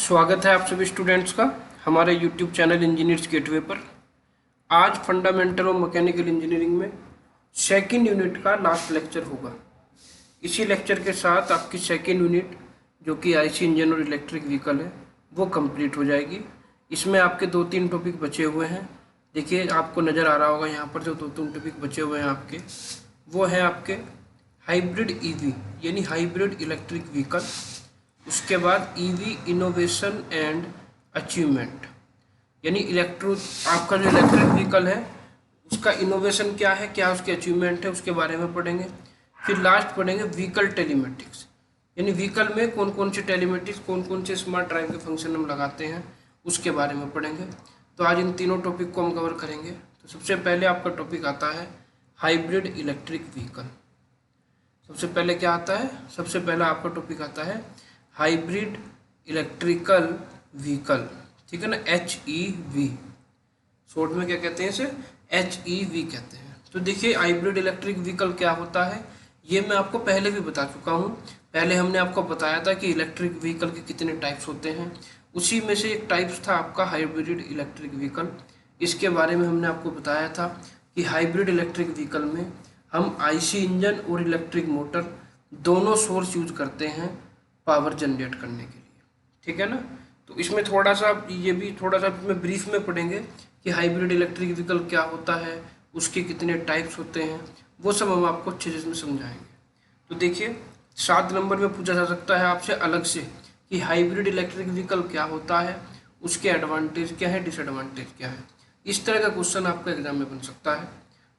स्वागत है आप सभी स्टूडेंट्स का हमारे YouTube चैनल इंजीनियर्स गेटवे पर। आज फंडामेंटल और मैकेनिकल इंजीनियरिंग में सेकंड यूनिट का लास्ट लेक्चर होगा। इसी लेक्चर के साथ आपकी सेकंड यूनिट जो कि आईसी इंजन और इलेक्ट्रिक व्हीकल है वो कंप्लीट हो जाएगी। इसमें आपके 2-3 टॉपिक बचे हुए हैं। देखिए आपको नज़र आ रहा होगा यहाँ पर जो 2-3 टॉपिक बचे हुए हैं आपके, वो हैं आपके हाइब्रिड ईवी यानी हाइब्रिड इलेक्ट्रिक व्हीकल। उसके बाद ईवी इनोवेशन एंड अचीवमेंट यानी आपका जो इलेक्ट्रिक व्हीकल है उसका इनोवेशन क्या है, क्या उसके अचीवमेंट है, उसके बारे में पढ़ेंगे। फिर लास्ट पढ़ेंगे व्हीकल टेलीमेटिक्स यानी व्हीकल में कौन कौन से टेलीमेटिक्स, कौन कौन से स्मार्ट ड्राइव के फंक्शन हम लगाते हैं उसके बारे में पढ़ेंगे। तो आज इन तीनों टॉपिक को हम कवर करेंगे। तो सबसे पहले आपका टॉपिक आता है हाइब्रिड इलेक्ट्रिक व्हीकल। सबसे पहले क्या आता है, सबसे पहला आपका टॉपिक आता है हाइब्रिड इलेक्ट्रिकल व्हीकल, ठीक है ना, HEV। शॉर्ट में क्या कहते हैं इसे, HEV कहते हैं। तो देखिए हाइब्रिड इलेक्ट्रिक व्हीकल क्या होता है ये मैं आपको पहले भी बता चुका हूँ। पहले हमने आपको बताया था कि इलेक्ट्रिक व्हीकल के कितने टाइप्स होते हैं, उसी में से एक टाइप्स था आपका हाइब्रिड इलेक्ट्रिक व्हीकल। इसके बारे में हमने आपको बताया था कि हाइब्रिड इलेक्ट्रिक व्हीकल में हम आईसी इंजन और इलेक्ट्रिक मोटर दोनों सोर्स यूज करते हैं पावर जनरेट करने के लिए, ठीक है ना। तो इसमें थोड़ा सा ये भी थोड़ा सा इसमें ब्रीफ में पढ़ेंगे कि हाइब्रिड इलेक्ट्रिक व्हीकल क्या होता है, उसके कितने टाइप्स होते हैं, वो सब हम आपको अच्छे से इसमें समझाएंगे। तो देखिए 7 नंबर में पूछा जा सकता है आपसे अलग से कि हाइब्रिड इलेक्ट्रिक व्हीकल क्या होता है, उसके एडवांटेज क्या है, डिसएडवांटेज क्या है। इस तरह का क्वेश्चन आपका एग्जाम में बन सकता है।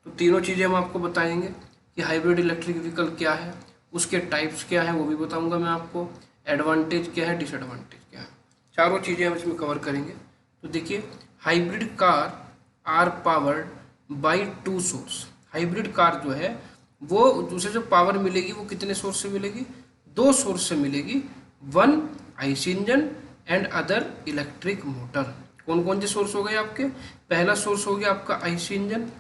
तो तीनों चीज़ें हम आपको बताएंगे कि हाइब्रिड इलेक्ट्रिक व्हीकल क्या है, उसके टाइप्स क्या है वो भी बताऊंगा मैं आपको, एडवांटेज क्या है, डिसएडवांटेज क्या है, चारों चीज़ें हम इसमें कवर करेंगे। तो देखिए hybrid car are powered by 2 source. Hybrid car जो है वो उसे जो पावर मिलेगी वो कितने सोर्स से मिलेगी, 2 सोर्स से मिलेगी, 1 IC engine and other electric motor. कौन कौन से सोर्स हो गए आपके, पहला सोर्स हो गया आपका आईसी इंजन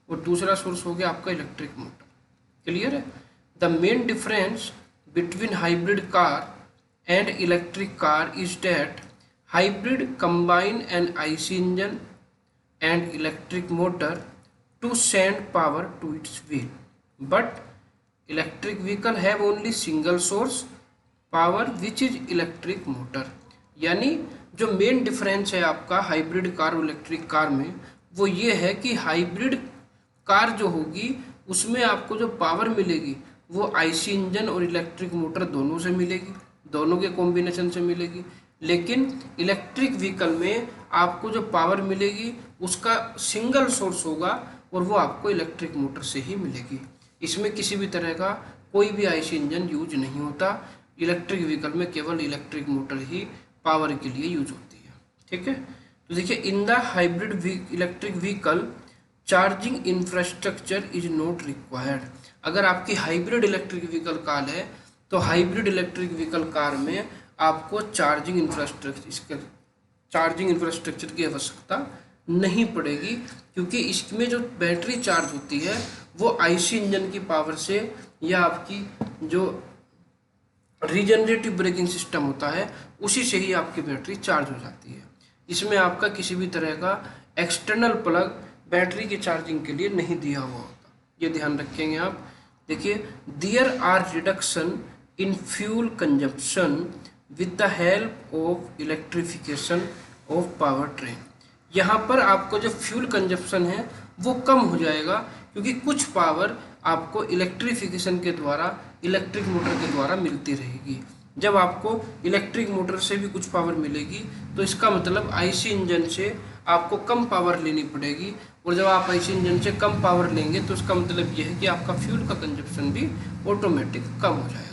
और दूसरा सोर्स हो गया आपका इलेक्ट्रिक मोटर। क्लियर है। The main difference between hybrid car and electric car is that hybrid combine an IC engine and electric motor to send power to its wheel, but electric vehicle have only single source power which is electric motor। यानी जो main difference है आपका hybrid car और electric car में वो ये है कि हाइब्रिड कार जो होगी उसमें आपको जो पावर मिलेगी वो आईसी इंजन और इलेक्ट्रिक मोटर दोनों से मिलेगी, दोनों के कॉम्बिनेशन से मिलेगी। लेकिन इलेक्ट्रिक व्हीकल में आपको जो पावर मिलेगी उसका सिंगल सोर्स होगा और वो आपको इलेक्ट्रिक मोटर से ही मिलेगी। इसमें किसी भी तरह का कोई भी आईसी इंजन यूज नहीं होता। इलेक्ट्रिक व्हीकल में केवल इलेक्ट्रिक मोटर ही पावर के लिए यूज होती है, ठीक है। तो देखिए in the hybrid electric vehicle charging infrastructure is not required. अगर आपकी हाइब्रिड इलेक्ट्रिक व्हीकल कार है तो हाइब्रिड इलेक्ट्रिक व्हीकल कार में आपको चार्जिंग इंफ्रास्ट्रक्चर की आवश्यकता नहीं पड़ेगी, क्योंकि इसमें जो बैटरी चार्ज होती है वो आईसी इंजन की पावर से या आपकी जो रीजनरेटिव ब्रेकिंग सिस्टम होता है उसी से ही आपकी बैटरी चार्ज हो जाती है। इसमें आपका किसी भी तरह का एक्सटर्नल प्लग बैटरी की चार्जिंग के लिए नहीं दिया हुआ होता, ये ध्यान रखेंगे आप। देखिए there are reduction in fuel consumption with the help of electrification of power train। यहाँ पर आपको जो फ्यूल कंजप्शन है वो कम हो जाएगा, क्योंकि कुछ पावर आपको इलेक्ट्रिफिकेशन के द्वारा इलेक्ट्रिक मोटर के द्वारा मिलती रहेगी। जब आपको इलेक्ट्रिक मोटर से भी कुछ पावर मिलेगी तो इसका मतलब आईसी इंजन से आपको कम पावर लेनी पड़ेगी, और जब आप आईसी इंजन से कम पावर लेंगे तो इसका मतलब यह है कि आपका फ्यूल का कंजप्शन भी ऑटोमेटिक कम हो जाएगा।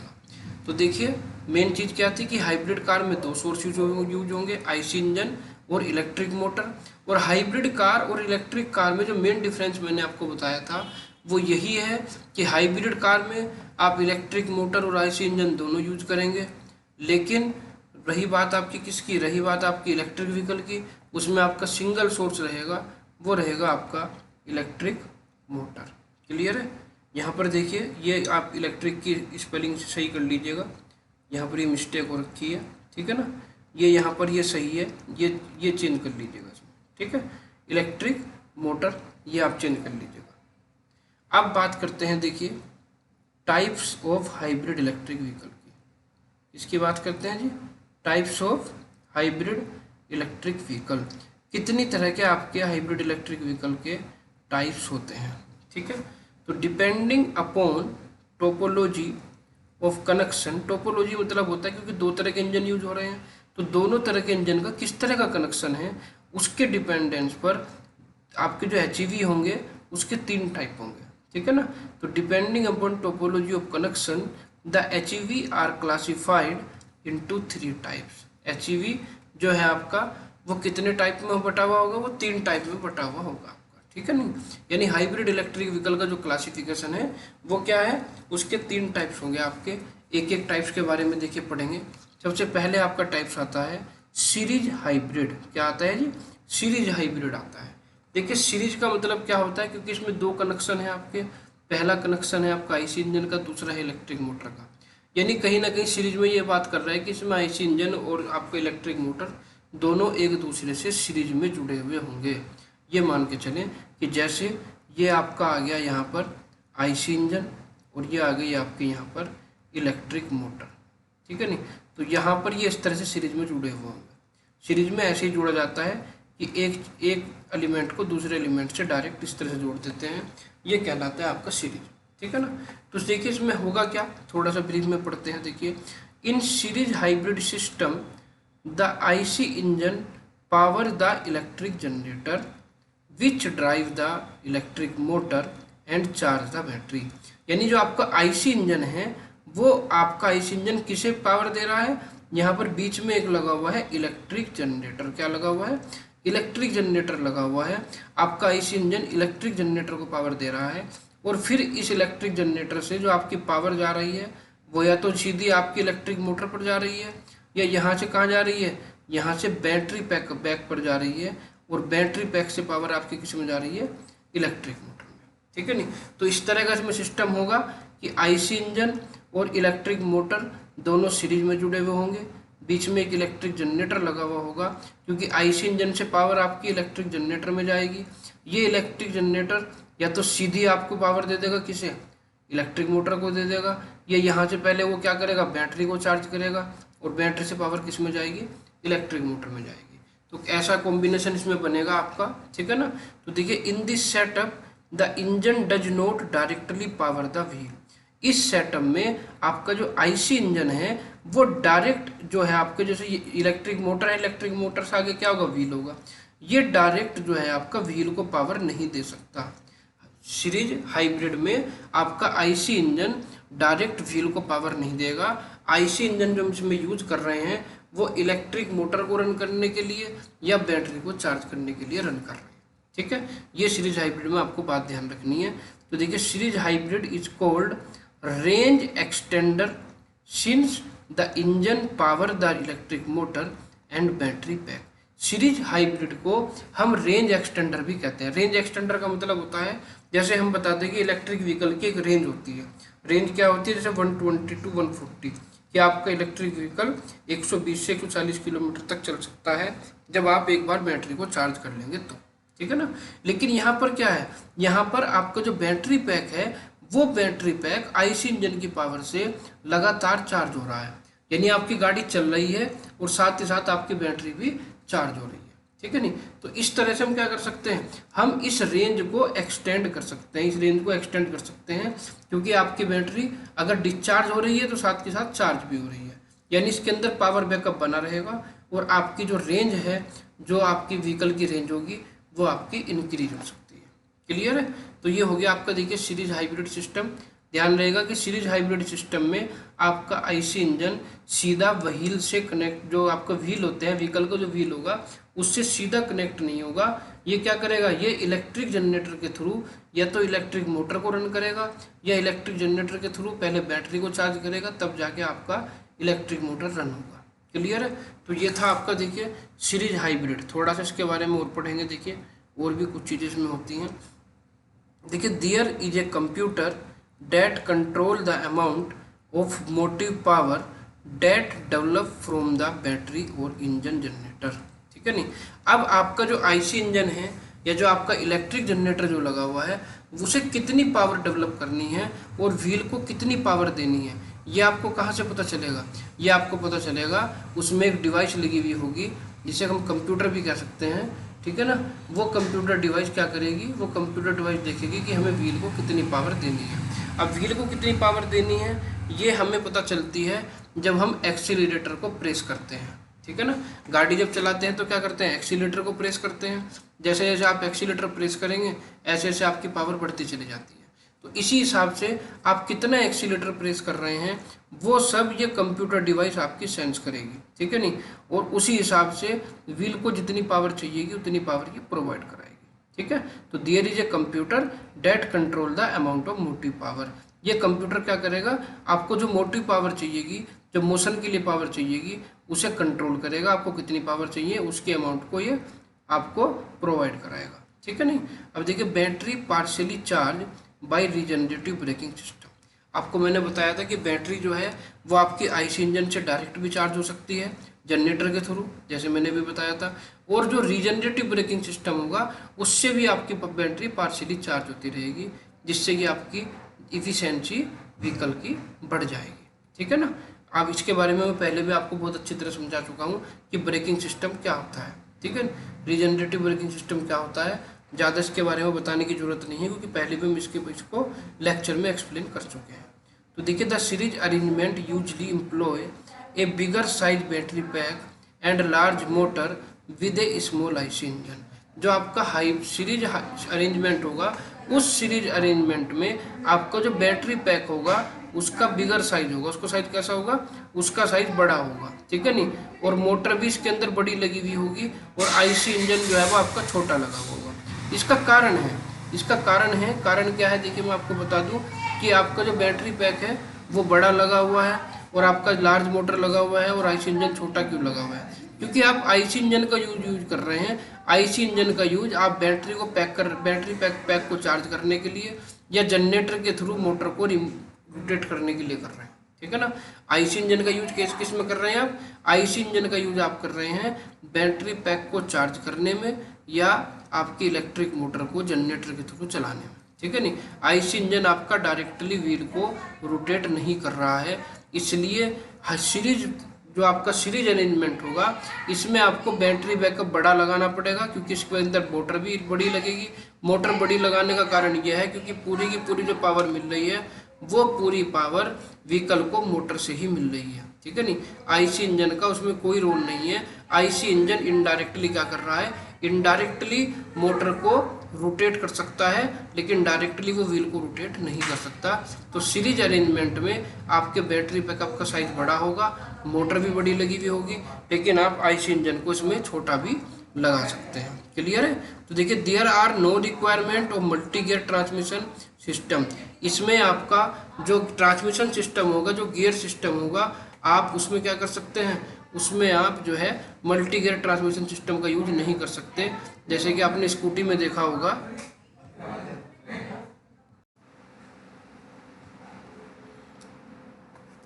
तो देखिए मेन चीज़ क्या थी कि हाइब्रिड कार में 2 सोर्स यूज होंगे, आईसी इंजन और इलेक्ट्रिक मोटर। और हाइब्रिड कार और इलेक्ट्रिक कार में जो मेन डिफरेंस मैंने आपको बताया था वो यही है कि हाइब्रिड कार में आप इलेक्ट्रिक मोटर और आईसी इंजन दोनों यूज करेंगे, लेकिन रही बात आपकी किसकी, रही बात आपकी इलेक्ट्रिक व्हीकल की, उसमें आपका सिंगल सोर्स रहेगा, वो रहेगा आपका इलेक्ट्रिक मोटर। क्लियर है। यहाँ पर देखिए ये आप इलेक्ट्रिक की स्पेलिंग सही कर लीजिएगा, यहाँ पर ये मिस्टेक हो रखी है, ठीक है ना। ये यहाँ पर ये सही है, ये चेंज कर लीजिएगा इसमें, ठीक है। इलेक्ट्रिक मोटर ये आप चेंज कर लीजिएगा। अब बात करते हैं देखिए types of hybrid electric vehicle की। इसकी बात करते हैं जी, types of hybrid electric vehicle. कितनी तरह के आपके हाइब्रिड इलेक्ट्रिक व्हीकल के टाइप्स होते हैं, ठीक है। तो depending upon topology of connection, topology मतलब होता है क्योंकि दो तरह के इंजन यूज हो रहे हैं, तो दोनों तरह के इंजन का किस तरह का कनेक्शन है उसके डिपेंडेंस पर आपके जो HEV होंगे उसके 3 टाइप होंगे, ठीक है ना। तो depending upon topology of connection the HEV are classified into 3 types. HEV जो है आपका वो कितने टाइप में बटा हुआ होगा, वो 3 टाइप में बटा हुआ होगा आपका, ठीक है नहीं। यानी हाइब्रिड इलेक्ट्रिक व्हीकल का जो क्लासिफिकेशन है वो क्या है, उसके 3 टाइप्स होंगे आपके। एक टाइप्स के बारे में देखिए पढ़ेंगे। सबसे पहले आपका टाइप्स आता है सीरीज हाइब्रिड। क्या आता है जी, सीरीज हाइब्रिड आता है। देखिए सीरीज का मतलब क्या होता है, क्योंकि इसमें 2 कनेक्शन है आपके। पहला कनेक्शन है आपका IC इंजन का, दूसरा है इलेक्ट्रिक मोटर का। यानी कहीं ना कहीं सीरीज में ये बात कर रहा है कि इसमें IC इंजन और आपका इलेक्ट्रिक मोटर दोनों एक दूसरे से सीरीज में जुड़े हुए होंगे। ये मान के चलें कि जैसे ये आपका आ गया यहाँ पर IC इंजन और ये आ गई आपके यहाँ पर इलेक्ट्रिक मोटर, ठीक है नहीं। तो यहाँ पर ये इस तरह से सीरीज में जुड़े हुए होंगे। सीरीज में ऐसे ही जोड़ा जाता है कि एक एलिमेंट को दूसरे एलिमेंट से डायरेक्ट इस तरह से जोड़ देते हैं, ये कहलाता है आपका सीरीज, ठीक है ना। तो देखिए इसमें होगा क्या, थोड़ा सा ब्रीफ में पढ़ते हैं। देखिए in series hybrid system the IC engine power the electric generator which drive the electric motor and charge the battery. यानी जो आपका IC इंजन है वो आपका IC इंजन किसे पावर दे रहा है, यहाँ पर बीच में एक लगा हुआ है इलेक्ट्रिक जनरेटर। क्या लगा हुआ है, इलेक्ट्रिक जनरेटर लगा हुआ है। आपका IC इंजन इलेक्ट्रिक जनरेटर को पावर दे रहा है और फिर इस इलेक्ट्रिक जनरेटर से जो आपकी पावर जा रही है वो या तो सीधी आपकी इलेक्ट्रिक मोटर पर जा रही है या यहाँ से कहाँ जा रही है, यहाँ से बैटरी बैक पर जा रही है और बैटरी पैक से पावर आपकी किस में जा रही है, इलेक्ट्रिक मोटर में, ठीक है नहीं। तो इस तरह का इसमें सिस्टम होगा कि IC इंजन और इलेक्ट्रिक मोटर दोनों सीरीज में जुड़े हुए होंगे, बीच में एक इलेक्ट्रिक जनरेटर लगा हुआ होगा क्योंकि IC इंजन से पावर आपकी इलेक्ट्रिक जनरेटर में जाएगी। ये इलेक्ट्रिक जनरेटर या तो सीधी आपको पावर दे देगा, किसे, इलेक्ट्रिक मोटर को दे देगा, या यहाँ से पहले वो क्या करेगा, बैटरी को चार्ज करेगा और बैटरी से पावर किस में जाएगी, इलेक्ट्रिक मोटर में जाएगी। तो ऐसा कॉम्बिनेशन इसमें बनेगा आपका, ठीक है ना। तो देखिए in this setup the engine does not directly power the wheel. इस सेटअप में आपका जो IC इंजन है वो डायरेक्ट जो है आपके, जैसे इलेक्ट्रिक मोटर है, इलेक्ट्रिक मोटर से आगे क्या होगा, व्हील होगा, ये डायरेक्ट जो है आपका व्हील को पावर नहीं दे सकता। सीरीज हाइब्रिड में आपका IC इंजन डायरेक्ट व्हील को पावर नहीं देगा। IC इंजन जो हम इसमें यूज कर रहे हैं वो इलेक्ट्रिक मोटर को रन करने के लिए या बैटरी को चार्ज करने के लिए रन कर रहे हैं, ठीक है। ये सीरीज हाइब्रिड में आपको बात ध्यान रखनी है। तो देखिए series hybrid is called range extender since the engine power the electric motor and battery pack. Series hybrid को हम रेंज एक्सटेंडर भी कहते हैं। रेंज एक्सटेंडर का मतलब होता है, जैसे हम बता दें कि इलेक्ट्रिक व्हीकल की एक रेंज होती है। रेंज क्या होती है, जैसे 120 to 140 कि आपका इलेक्ट्रिक व्हीकल 120 से 140 किलोमीटर तक चल सकता है जब आप एक बार बैटरी को चार्ज कर लेंगे तो, ठीक है ना। लेकिन यहाँ पर क्या है, यहाँ पर आपका जो बैटरी पैक है वो बैटरी पैक IC इंजन की पावर से लगातार चार्ज हो रहा है, यानी आपकी गाड़ी चल रही है और साथ ही साथ आपकी बैटरी भी चार्ज हो रही है, ठीक है नहीं। तो इस तरह से हम क्या कर सकते हैं, हम इस रेंज को एक्सटेंड कर सकते हैं, इस रेंज को एक्सटेंड कर सकते हैं क्योंकि आपकी बैटरी अगर डिस्चार्ज हो रही है तो साथ के साथ चार्ज भी हो रही है, यानी इसके अंदर पावर बैकअप बना रहेगा और आपकी जो रेंज है, जो आपकी व्हीकल की रेंज होगी वो आपकी इंक्रीज हो सकती है। क्लियर है। तो ये हो गया आपका देखिए सीरीज हाइब्रिड सिस्टम। ध्यान रहेगा कि सीरीज हाइब्रिड सिस्टम में आपका IC इंजन सीधा व्हील से कनेक्ट, जो आपका व्हील होते हैं व्हीकल का जो व्हील होगा उससे सीधा कनेक्ट नहीं होगा। ये क्या करेगा, ये इलेक्ट्रिक जनरेटर के थ्रू या तो इलेक्ट्रिक मोटर को रन करेगा या इलेक्ट्रिक जनरेटर के थ्रू पहले बैटरी को चार्ज करेगा, तब जाके आपका इलेक्ट्रिक मोटर रन होगा। क्लियर है। तो ये था आपका देखिए सीरीज हाइब्रिड। थोड़ा सा इसके बारे में और पढ़ेंगे। देखिए और भी कुछ चीज़ें इसमें होती हैं। देखिए there is a computer that control the amount of motive power that develop from the battery और इंजन जनरेटर, ठीक है नहीं। अब आपका जो आईसी इंजन है या जो आपका इलेक्ट्रिक जनरेटर जो लगा हुआ है उसे कितनी पावर डेवलप करनी है और व्हील को कितनी पावर देनी है, ये आपको कहाँ से पता चलेगा? ये आपको पता चलेगा उसमें एक डिवाइस लगी हुई होगी जिसे हम कंप्यूटर भी कह सकते हैं, ठीक है ना। वो कंप्यूटर डिवाइस क्या करेगी, वो कंप्यूटर डिवाइस देखेगी कि हमें व्हील को कितनी पावर देनी है। अब व्हील को कितनी पावर देनी है ये हमें पता चलती है जब हम एक्सीलरेटर को प्रेस करते हैं, ठीक है ना। गाड़ी जब चलाते हैं तो क्या करते हैं, एक्सीलरेटर को प्रेस करते हैं। जैसे जैसे आप एक्सीलरेटर प्रेस करेंगे ऐसे ऐसे आपकी पावर बढ़ती चली जाती है। तो इसी हिसाब से आप कितना एक्सीलरेटर प्रेस कर रहे हैं वो सब ये कंप्यूटर डिवाइस आपकी सेंस करेगी, ठीक है नहीं। और उसी हिसाब से व्हील को जितनी पावर चाहिएगी उतनी पावर ये प्रोवाइड कराएगी, ठीक है। तो there is a computer that control the amount of motive power. ये कंप्यूटर क्या करेगा, आपको जो मोटिव पावर चाहिएगी, जो मोशन के लिए पावर चाहिएगी उसे कंट्रोल करेगा। आपको कितनी पावर चाहिए उसके अमाउंट को ये आपको प्रोवाइड कराएगा, ठीक है नहीं। अब देखिए battery partially charge by regenerative braking system. आपको मैंने बताया था कि बैटरी जो है वो आपकी आईसी इंजन से डायरेक्ट भी चार्ज हो सकती है जनरेटर के थ्रू, जैसे मैंने भी बताया था। और जो रीजनरेटिव ब्रेकिंग सिस्टम होगा उससे भी आपकी बैटरी पार्शियली चार्ज होती रहेगी, जिससे कि आपकी इफिशिएंसी व्हीकल की बढ़ जाएगी, ठीक है ना। अब इसके बारे में मैं पहले भी आपको बहुत अच्छी तरह समझा चुका हूँ कि ब्रेकिंग सिस्टम क्या होता है, ठीक है। रीजनरेटिव ब्रेकिंग सिस्टम क्या होता है, ज़्यादा इसके बारे में बताने की जरूरत नहीं है क्योंकि पहले भी हम इसको लेक्चर में एक्सप्लेन कर चुके हैं। तो देखिए the series arrangement usually employ a bigger size battery pack and large motor with a small IC engine. जो आपका हाई सीरीज अरेंजमेंट होगा उस सीरीज अरेंजमेंट में आपका जो बैटरी पैक होगा उसका बिगर साइज होगा, उसका साइज कैसा होगा, उसका साइज बड़ा होगा, ठीक है नहीं। और मोटर भी इसके अंदर बड़ी लगी हुई होगी और आईसी इंजन जो है वो आपका छोटा लगा होगा। इसका कारण है, कारण क्या है देखिए मैं आपको बता दूं कि आपका जो बैटरी पैक है वो बड़ा लगा हुआ है और आपका लार्ज मोटर लगा हुआ है और आईसी इंजन छोटा क्यों लगा हुआ है, क्योंकि आप आईसी इंजन का यूज कर रहे हैं। आईसी इंजन का यूज आप बैटरी पैक को चार्ज करने के लिए या जनरेटर के थ्रू मोटर को रोटेट करने के लिए कर रहे हैं, ठीक है ना। आईसी इंजन का यूज किस में कर रहे हैं आप, आईसी इंजन का यूज आप कर रहे हैं बैटरी पैक को चार्ज करने में या आपकी इलेक्ट्रिक मोटर को जनरेटर के थ्रू चलाने में, ठीक है नहीं। आईसी इंजन आपका डायरेक्टली व्हील को रोटेट नहीं कर रहा है, इसलिए सीरीज जो आपका सीरीज अरेंजमेंट होगा इसमें आपको बैटरी बैकअप बड़ा लगाना पड़ेगा क्योंकि इसके अंदर मोटर भी बड़ी लगेगी। मोटर बड़ी लगाने का कारण यह है क्योंकि पूरी की पूरी जो पावर मिल रही है वो पूरी पावर व्हीकल को मोटर से ही मिल रही है, ठीक है नहीं। आईसी इंजन का उसमें कोई रोल नहीं है। आईसी इंजन इनडायरेक्टली क्या कर रहा है, इनडायरेक्टली मोटर को रोटेट कर सकता है लेकिन डायरेक्टली वो व्हील को रोटेट नहीं कर सकता। तो सीरीज अरेंजमेंट में आपके बैटरी बैकअप का साइज बड़ा होगा, मोटर भी बड़ी लगी हुई होगी, लेकिन आप आईसी इंजन को इसमें छोटा भी लगा सकते हैं। क्लियर है। तो देखिए there are no requirement of multi gear transmission system. इसमें आपका जो ट्रांसमिशन सिस्टम होगा, जो गियर सिस्टम होगा, आप उसमें क्या कर सकते हैं, उसमें आप जो है मल्टी गियर ट्रांसमिशन सिस्टम का यूज नहीं कर सकते। जैसे कि आपने स्कूटी में देखा होगा,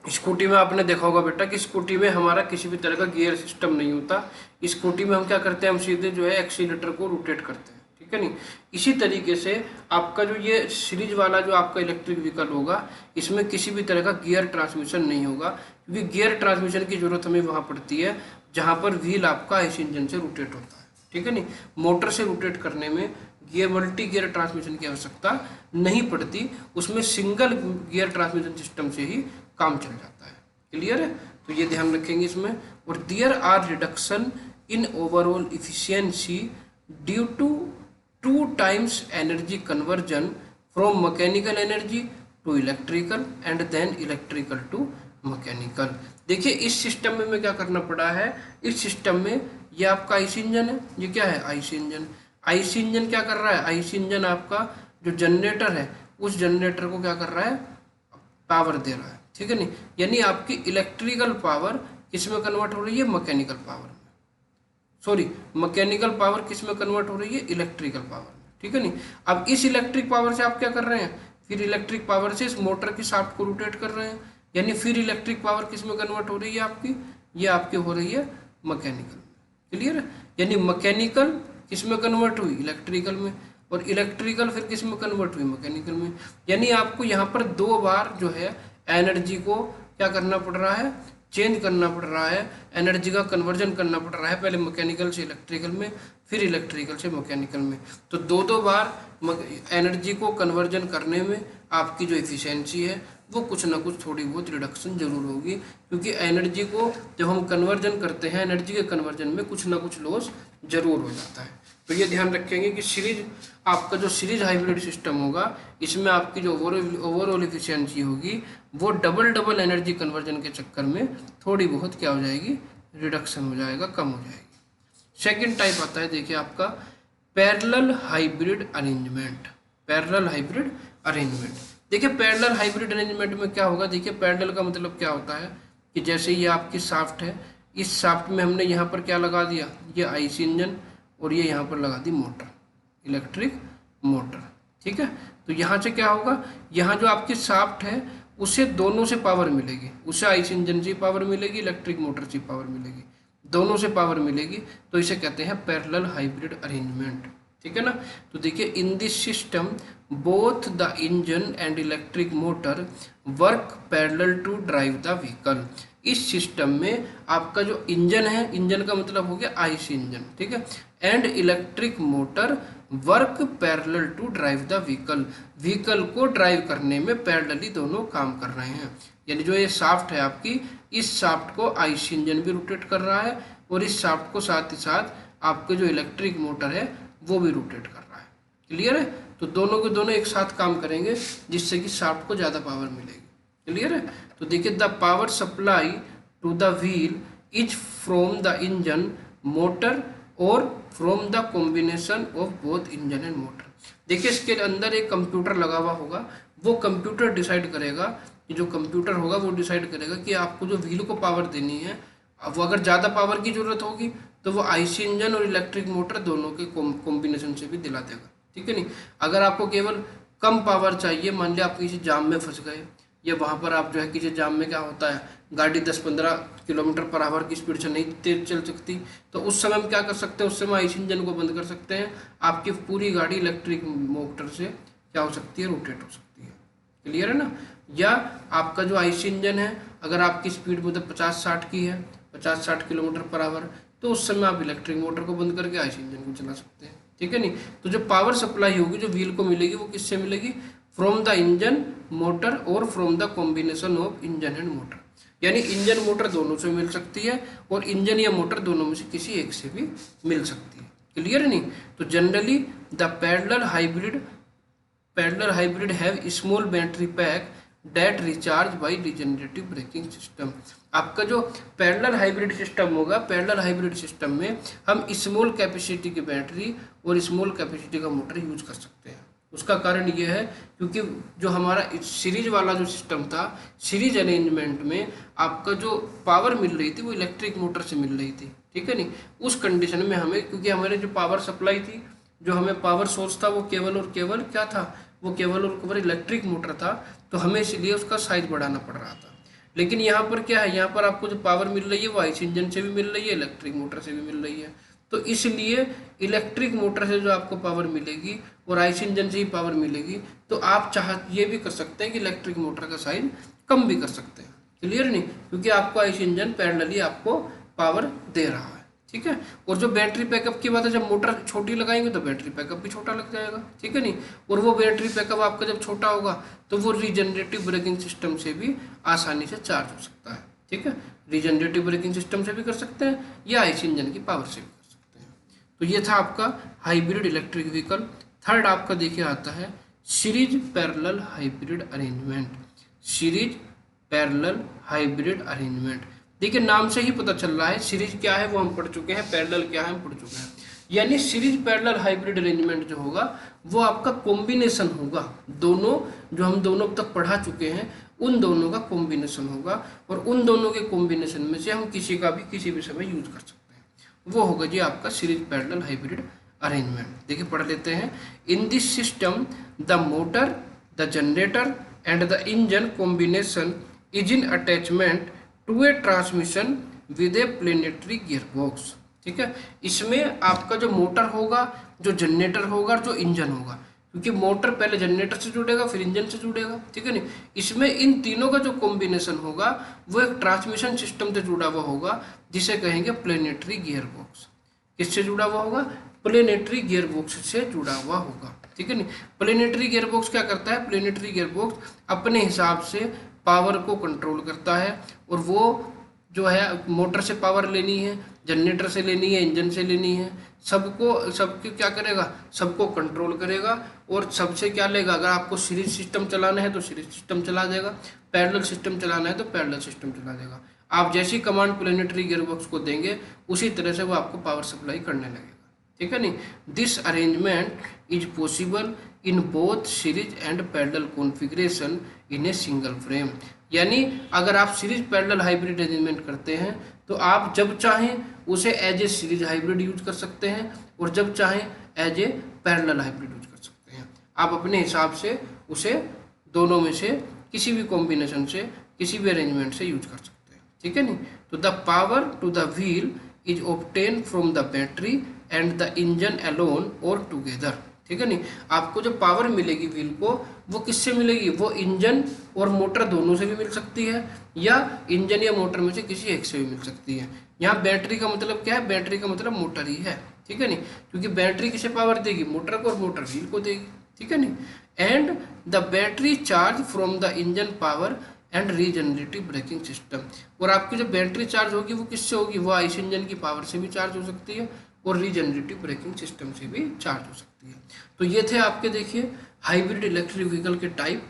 स्कूटी में आपने देखा होगा बेटा कि स्कूटी में हमारा किसी भी तरह का गियर सिस्टम नहीं होता। स्कूटी में हम क्या करते हैं, हम सीधे जो है एक्सीलरेटर को रोटेट करते हैं, ठीक है नहीं। इसी तरीके से आपका जो ये सीरीज वाला जो आपका इलेक्ट्रिक व्हीकल होगा इसमें किसी भी तरह का गियर ट्रांसमिशन नहीं होगा क्योंकि गियर ट्रांसमिशन की जरूरत हमें वहाँ पड़ती है जहाँ पर व्हील आपका आईसी इंजन से रोटेट होता है, ठीक है नहीं। मोटर से रोटेट करने में मल्टी गियर ट्रांसमिशन की आवश्यकता नहीं पड़ती, उसमें सिंगल गियर ट्रांसमिशन सिस्टम से ही काम चल जाता है। क्लियर है। तो ये ध्यान रखेंगे इसमें। और there are reduction in overall efficiency due to 2 times energy conversion from mechanical energy to electrical and then electrical to mechanical. देखिए इस सिस्टम में मैं क्या करना पड़ा है, इस सिस्टम में ये आपका आईसी इंजन है, ये क्या है आईसी इंजन। आईसी इंजन क्या कर रहा है, आईसी इंजन आपका जो जनरेटर है उस जनरेटर को क्या कर रहा है, पावर दे रहा है, ठीक है नहीं। यानी आपकी इलेक्ट्रिकल पावर किस में कन्वर्ट हो रही है, मैकेनिकल पावर में, सॉरी मैकेनिकल पावर किस में कन्वर्ट हो रही है, इलेक्ट्रिकल पावर में, ठीक है नहीं। अब इस इलेक्ट्रिक पावर से आप क्या कर रहे हैं, फिर इलेक्ट्रिक पावर से इस मोटर की शाफ्ट को रोटेट कर रहे हैं। यानी फिर इलेक्ट्रिक पावर किस में कन्वर्ट हो रही है आपकी, ये आपकी हो रही है मैकेनिकल में। क्लियर है, यानी मैकेनिकल किस में कन्वर्ट हुई, इलेक्ट्रिकल में, और इलेक्ट्रिकल फिर किस में कन्वर्ट हुई, मैकेनिकल में। यानी आपको यहाँ पर 2 बार जो है एनर्जी को क्या करना पड़ रहा है, चेंज करना पड़ रहा है, एनर्जी का कन्वर्जन करना पड़ रहा है, पहले मैकेनिकल से इलेक्ट्रिकल में, फिर इलेक्ट्रिकल से मैकेनिकल में। तो 2 बार एनर्जी को कन्वर्जन करने में आपकी जो एफिशिएंसी है वो कुछ ना कुछ थोड़ी बहुत रिडक्शन जरूर होगी, क्योंकि एनर्जी को जब हम कन्वर्जन करते हैं, एनर्जी के कन्वर्जन में कुछ ना कुछ लॉस जरूर हो जाता है। तो ये ध्यान रखेंगे कि सीरीज, आपका जो सीरीज हाइब्रिड सिस्टम होगा, इसमें आपकी जो ओवरऑल एफिशिएंसी होगी वो डबल एनर्जी कन्वर्जन के चक्कर में थोड़ी बहुत क्या हो जाएगी, रिडक्शन हो जाएगा, कम हो जाएगी। सेकेंड टाइप आता है, देखिए आपका parallel hybrid arrangement. Parallel hybrid arrangement, देखिए पैरेलल हाइब्रिड अरेंजमेंट में क्या होगा, देखिए पैरेलल का मतलब क्या होता है कि जैसे ये आपकी शाफ्ट है, इस शाफ्ट में हमने यहाँ पर क्या लगा दिया, ये आईसी इंजन, और ये यहाँ पर लगा दी मोटर, इलेक्ट्रिक मोटर। ठीक है, तो यहाँ से क्या होगा, यहाँ जो आपकी शाफ्ट है उसे दोनों से पावर मिलेगी, उसे आईसी इंजन से पावर मिलेगी, इलेक्ट्रिक मोटर से पावर मिलेगी, दोनों से पावर मिलेगी, तो इसे कहते हैं पैरेलल हाइब्रिड अरेंजमेंट। ठीक है ना। तो देखिए in this system both the engine and electric motor work parallel to drive the vehicle. इस सिस्टम में आपका जो इंजन है, इंजन का मतलब हो गया आईसी इंजन, ठीक है, and electric motor work parallel to drive the vehicle. Vehicle को ड्राइव करने में पैरेलली दोनों काम कर रहे हैं। यानी जो ये शाफ्ट है आपकी, इस शाफ्ट को आईसी इंजन भी रोटेट कर रहा है, और इस शाफ्ट को साथ ही साथ आपके जो इलेक्ट्रिक मोटर है वो भी रोटेट कर रहा है। क्लियर है, तो दोनों के दोनों एक साथ काम करेंगे, जिससे कि शाफ्ट को ज़्यादा पावर मिलेगी। क्लियर है, तो देखिए the power supply to the wheel is from the engine motor और from the combination of both engine and motor. देखिए इसके अंदर एक कंप्यूटर लगा हुआ होगा, वो कंप्यूटर डिसाइड करेगा, कि जो कंप्यूटर होगा वो डिसाइड करेगा कि आपको जो व्हील को पावर देनी है, वो अगर ज़्यादा पावर की जरूरत होगी तो वो आईसी इंजन और इलेक्ट्रिक मोटर दोनों के कॉम्बिनेशन से भी दिला देगा। ठीक है नहीं, अगर आपको केवल कम पावर चाहिए, मान लिया आप किसी जाम में फंस गए, या वहाँ पर आप जो है किसी जाम में क्या होता है, गाड़ी 10-15 किलोमीटर पर आवर की स्पीड से नहीं तेज चल सकती, तो उस समय हम क्या कर सकते हैं, उस समय आईसी इंजन को बंद कर सकते हैं, आपकी पूरी गाड़ी इलेक्ट्रिक मोटर से क्या हो सकती है, रोटेट हो सकती है। क्लियर है ना। या आपका जो आईसी इंजन है, अगर आपकी स्पीड मतलब 50-60 की है, 50-60 किलोमीटर पर आवर, तो उस समय आप इलेक्ट्रिक मोटर को बंद करके आईसी इंजन को चला सकते हैं। ठीक है नहीं, तो जो पावर सप्लाई होगी, जो व्हील को मिलेगी, वो किससे मिलेगी, फ्रॉम द इंजन मोटर और from the combination of engine and motor. यानी इंजन मोटर दोनों से मिल सकती है, और इंजन या मोटर दोनों में से किसी एक से भी मिल सकती है। क्लियर नहीं, तो generally the parallel hybrid have small battery pack that recharge by regenerative braking system. आपका जो पैरेलल हाइब्रिड सिस्टम होगा, पैरेलल हाइब्रिड सिस्टम में हम स्मॉल कैपेसिटी की बैटरी और स्मॉल कैपेसिटी का मोटर यूज कर सकते हैं। उसका कारण ये है क्योंकि जो हमारा सीरीज वाला जो सिस्टम था, सीरीज अरेंजमेंट में आपका जो पावर मिल रही थी वो इलेक्ट्रिक मोटर से मिल रही थी। ठीक है नहीं, उस कंडीशन में हमें, क्योंकि हमारे जो पावर सप्लाई थी, जो हमें पावर सोर्स था, वो केवल और केवल क्या था, वो केवल और केवल इलेक्ट्रिक मोटर था, तो हमें इसलिए उसका साइज बढ़ाना पड़ रहा था। लेकिन यहाँ पर क्या है, यहाँ पर आपको जो पावर मिल रही है वो आईसी इंजन से भी मिल रही है, इलेक्ट्रिक मोटर से भी मिल रही है, तो इसलिए इलेक्ट्रिक मोटर से जो आपको पावर मिलेगी और आईसी इंजन से ही पावर मिलेगी, तो आप ये भी कर सकते हैं कि इलेक्ट्रिक मोटर का साइज कम भी कर सकते हैं। क्लियर नहीं, क्योंकि आपको आईसी इंजन पैरेलली आपको पावर दे रहा है। ठीक है, और जो बैटरी बैकअप की बात है, जब मोटर छोटी लगाएंगे तो बैटरी बैकअप भी छोटा लग जाएगा। ठीक है नहीं, और वो बैटरी बैकअप आपका जब छोटा होगा तो वो रीजनरेटिव ब्रेकिंग सिस्टम से भी आसानी से चार्ज हो सकता है। ठीक है, रीजनरेटिव ब्रेकिंग सिस्टम से भी कर सकते हैं, या आईसी इंजन की पावर से भी कर सकते हैं। तो ये था आपका हाइब्रिड इलेक्ट्रिक व्हीकल। थर्ड आपका देखिए आता है series parallel hybrid arrangement. Series parallel hybrid arrangement, देखिए नाम से ही पता चल रहा है, सीरीज क्या है वो हम पढ़ चुके हैं, पैरेलल क्या है हम पढ़ चुके हैं। यानी सीरीज पैरेलल हाइब्रिड अरेंजमेंट जो होगा वो आपका कॉम्बिनेशन होगा, दोनों जो हम दोनों अब तक पढ़ा चुके हैं उन दोनों का कॉम्बिनेशन होगा, और उन दोनों के कॉम्बिनेशन में से हम किसी का भी किसी भी समय यूज कर सकते हैं, वो होगा जी आपका सीरीज पैरेलल हाइब्रिड अरेंजमेंट। देखिए पढ़ लेते हैं। In this system the motor, the generator and the engine combination is in attachment to a transmission with a planetary gear box. ठीक है, इसमें आपका जो मोटर होगा, जो जनरेटर होगा और जो इंजन होगा, क्योंकि मोटर पहले जनरेटर से जुड़ेगा फिर इंजन से जुड़ेगा। ठीक है नहीं, इसमें इन तीनों का जो कॉम्बिनेशन होगा वो एक ट्रांसमिशन सिस्टम से जुड़ा हुआ होगा जिसे कहेंगे प्लेनेटरी गियर बॉक्स। किससे जुड़ा हुआ होगा? प्लेनेटरी गियर बॉक्स से जुड़ा हुआ होगा। ठीक है नहीं, प्लेनेटरी गियर बॉक्स क्या करता है? प्लेनेटरी गियर बॉक्स अपने हिसाब से पावर को कंट्रोल करता है, और वो जो है मोटर से पावर लेनी है, जनरेटर से लेनी है, इंजन से लेनी है, सबको क्या करेगा? सबको कंट्रोल करेगा, और सबसे क्या लेगा? अगर आपको सीरीज सिस्टम चलाना है तो सीरीज सिस्टम चला देगा, पैरेलल सिस्टम चलाना है तो पैरेलल सिस्टम चला देगा। आप जैसी कमांड प्लेनेटरी गियरबॉक्स को देंगे उसी तरह से वो आपको पावर सप्लाई करने लगेगा। ठीक है नहीं, this arrangement is possible in both series and parallel configuration in a single frame. यानी अगर आप सीरीज पैरेलल हाइब्रिड अरेंजमेंट करते हैं तो आप जब चाहें उसे as a series hybrid use कर सकते हैं, और जब चाहें as a parallel hybrid use कर सकते हैं। आप अपने हिसाब से उसे दोनों में से किसी भी कॉम्बिनेशन से, किसी भी अरेंजमेंट से यूज कर सकते हैं। ठीक है नहीं, तो the power to the wheel is obtain from the battery and the engine alone और टुगेदर। ठीक है नहीं, आपको जो पावर मिलेगी व्हील को वो किससे मिलेगी? वो इंजन और मोटर दोनों से भी मिल सकती है, या इंजन या मोटर में से किसी एक से भी मिल सकती है। यहाँ बैटरी का मतलब क्या है? बैटरी का मतलब मोटर ही है। ठीक है नहीं, क्योंकि बैटरी किसे पावर देगी? मोटर को, और मोटर व्हील को देगी। ठीक है नहीं, and the battery charge from the engine power and regenerative braking system. और आपकी जो बैटरी चार्ज होगी वो किससे होगी? वो आईसी इंजन की पावर से भी चार्ज हो सकती है, और रीजनरेटिव ब्रेकिंग सिस्टम से भी चार्ज हो सकती है। तो ये थे आपके, देखिए, हाइब्रिड इलेक्ट्रिक व्हीकल के टाइप।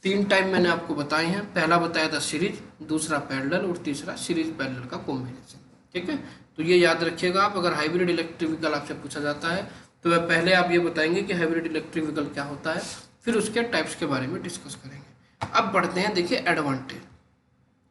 3 टाइप मैंने आपको बताए हैं। पहला बताया था सीरीज, दूसरा पैरेलल, और तीसरा सीरीज पैरेलल का कॉम्बिनेशन। ठीक है, तो ये याद रखिएगा आप। अगर हाइब्रिड इलेक्ट्रिक व्हीकल आपसे पूछा जाता है तो वह पहले आप ये बताएंगे कि हाइब्रिड इलेक्ट्रिक व्हीकल क्या होता है, फिर उसके टाइप्स के बारे में डिस्कस करेंगे। अब बढ़ते हैं, देखिए, एडवांटेज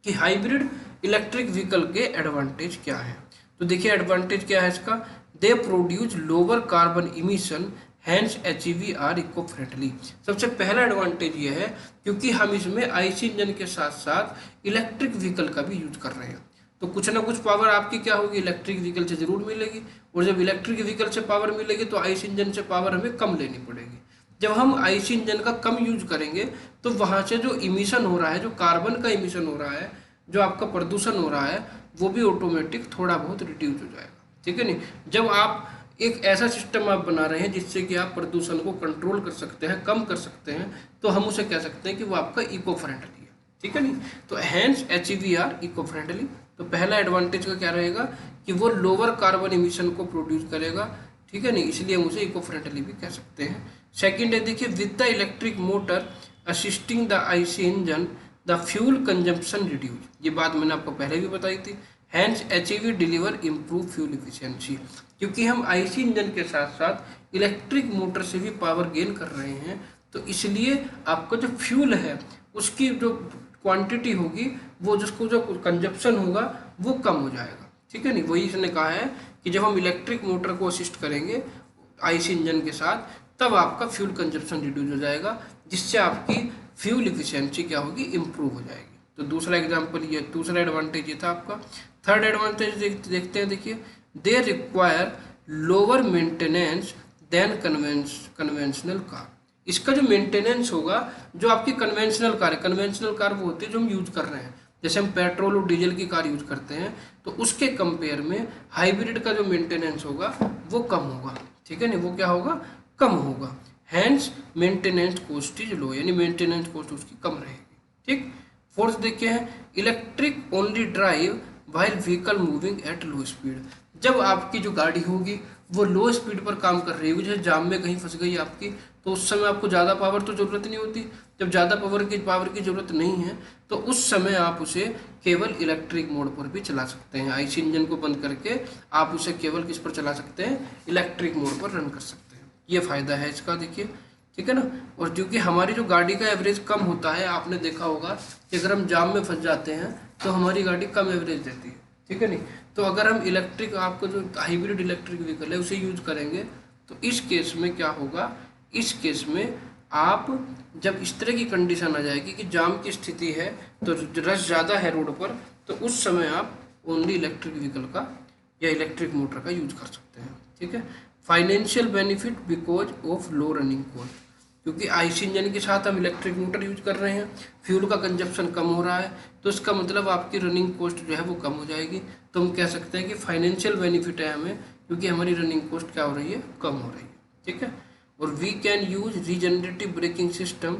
कि हाइब्रिड इलेक्ट्रिक व्हीकल के एडवांटेज क्या है। तो देखिए एडवांटेज क्या है इसका? They produce lower carbon emission, hence HEV are eco friendly. सबसे पहला एडवांटेज ये है क्योंकि हम इसमें आईसी इंजन के साथ साथ इलेक्ट्रिक व्हीकल का भी यूज कर रहे हैं, तो कुछ ना कुछ पावर आपकी क्या होगी? इलेक्ट्रिक व्हीकल से जरूर मिलेगी, और जब इलेक्ट्रिक व्हीकल से पावर मिलेगी तो आईसी इंजन से पावर हमें कम लेनी पड़ेगी। जब हम आईसी इंजन का कम यूज करेंगे तो वहाँ से जो इमिशन हो रहा है, जो कार्बन का इमिशन हो रहा है, जो आपका प्रदूषण हो रहा है, वो भी ऑटोमेटिक थोड़ा बहुत रिड्यूस हो जाएगा। ठीक है नहीं, जब आप एक ऐसा सिस्टम आप बना रहे हैं जिससे कि आप प्रदूषण को कंट्रोल कर सकते हैं, कम कर सकते हैं, तो हम उसे कह सकते हैं कि वो आपका इको फ्रेंडली है। ठीक है नहीं, तो हैंस एचईवीआर इको फ्रेंडली। तो पहला एडवांटेज का क्या रहेगा कि वो लोअर कार्बन इमिशन को प्रोड्यूस करेगा। ठीक है नहीं, इसलिए हम उसे इको फ्रेंडली भी कह सकते हैं। सेकेंड है, देखिए, with the electric motor assisting the IC engine the fuel consumption reduce. ये बात मैंने आपको पहले भी बताई थी। Hence HEV deliver improve fuel efficiency, क्योंकि हम आईसी इंजन के साथ साथ इलेक्ट्रिक मोटर से भी पावर गेन कर रहे हैं, तो इसलिए आपका जो फ्यूल है उसकी जो क्वांटिटी होगी, वो जिसको जो कंजप्शन होगा वो कम हो जाएगा। ठीक है नहीं, वही इसने कहा है कि जब हम इलेक्ट्रिक मोटर को असिस्ट करेंगे आईसी इंजन के साथ, तब आपका फ्यूल कंजप्शन रिड्यूस हो जाएगा, जिससे आपकी फ्यूल इफिशियंसी क्या होगी? इम्प्रूव हो जाएगी। तो दूसरा एग्जाम्पल ये, दूसरा एडवांटेज ये था आपका। थर्ड एडवांटेज देखते हैं, देखिए, they require lower maintenance than conventional car. इसका जो मेंटेनेंस होगा, जो आपकी कन्वेंशनल कार है, कन्वेंशनल कार वो होती है जो हम यूज कर रहे हैं, जैसे हम पेट्रोल और डीजल की कार यूज करते हैं, तो उसके कंपेयर में हाइब्रिड का जो मेंटेनेंस होगा वो कम होगा। ठीक है नहीं, वो क्या होगा? कम होगा। Hence maintenance cost is low, यानी मेंटेनेंस कॉस्ट उसकी कम रहेगी। ठीक। फोर्थ देखिए है, electric only drive while vehicle moving at low speed. जब आपकी जो गाड़ी होगी वो लो स्पीड पर काम कर रही होगी, जैसे जाम में कहीं फंस गई आपकी, तो उस समय आपको ज़्यादा पावर तो ज़रूरत नहीं होती। जब ज़्यादा पावर की ज़रूरत नहीं है तो उस समय आप उसे केवल इलेक्ट्रिक मोड पर भी चला सकते हैं। आईसी इंजन को बंद करके आप उसे केवल किस पर चला सकते हैं? इलेक्ट्रिक मोड पर रन कर सकते हैं। ये फ़ायदा है इसका, देखिए, ठीक है ना। और क्योंकि हमारी जो गाड़ी का एवरेज कम होता है, आपने देखा होगा कि अगर हम जाम में फंस जाते हैं तो हमारी गाड़ी कम एवरेज देती है। ठीक है नहीं, तो अगर हम इलेक्ट्रिक, आपको जो हाइब्रिड इलेक्ट्रिक व्हीकल है उसे यूज करेंगे तो इस केस में क्या होगा? इस केस में आप जब इस तरह की कंडीशन आ जाएगी कि जाम की स्थिति है तो रश ज़्यादा है रोड पर, तो उस समय आप ओनली इलेक्ट्रिक व्हीकल का या इलेक्ट्रिक मोटर का यूज कर सकते हैं। ठीक है। Financial benefit because of low running cost, क्योंकि आईसी इंजन के साथ हम इलेक्ट्रिक मोटर यूज कर रहे हैं, फ्यूल का कंजप्शन कम हो रहा है, तो इसका मतलब आपकी रनिंग कॉस्ट जो है वो कम हो जाएगी। तो हम कह सकते हैं कि फाइनेंशियल बेनिफिट है हमें, क्योंकि हमारी रनिंग कॉस्ट क्या हो रही है, कम हो रही है। ठीक है। और we can use regenerative braking system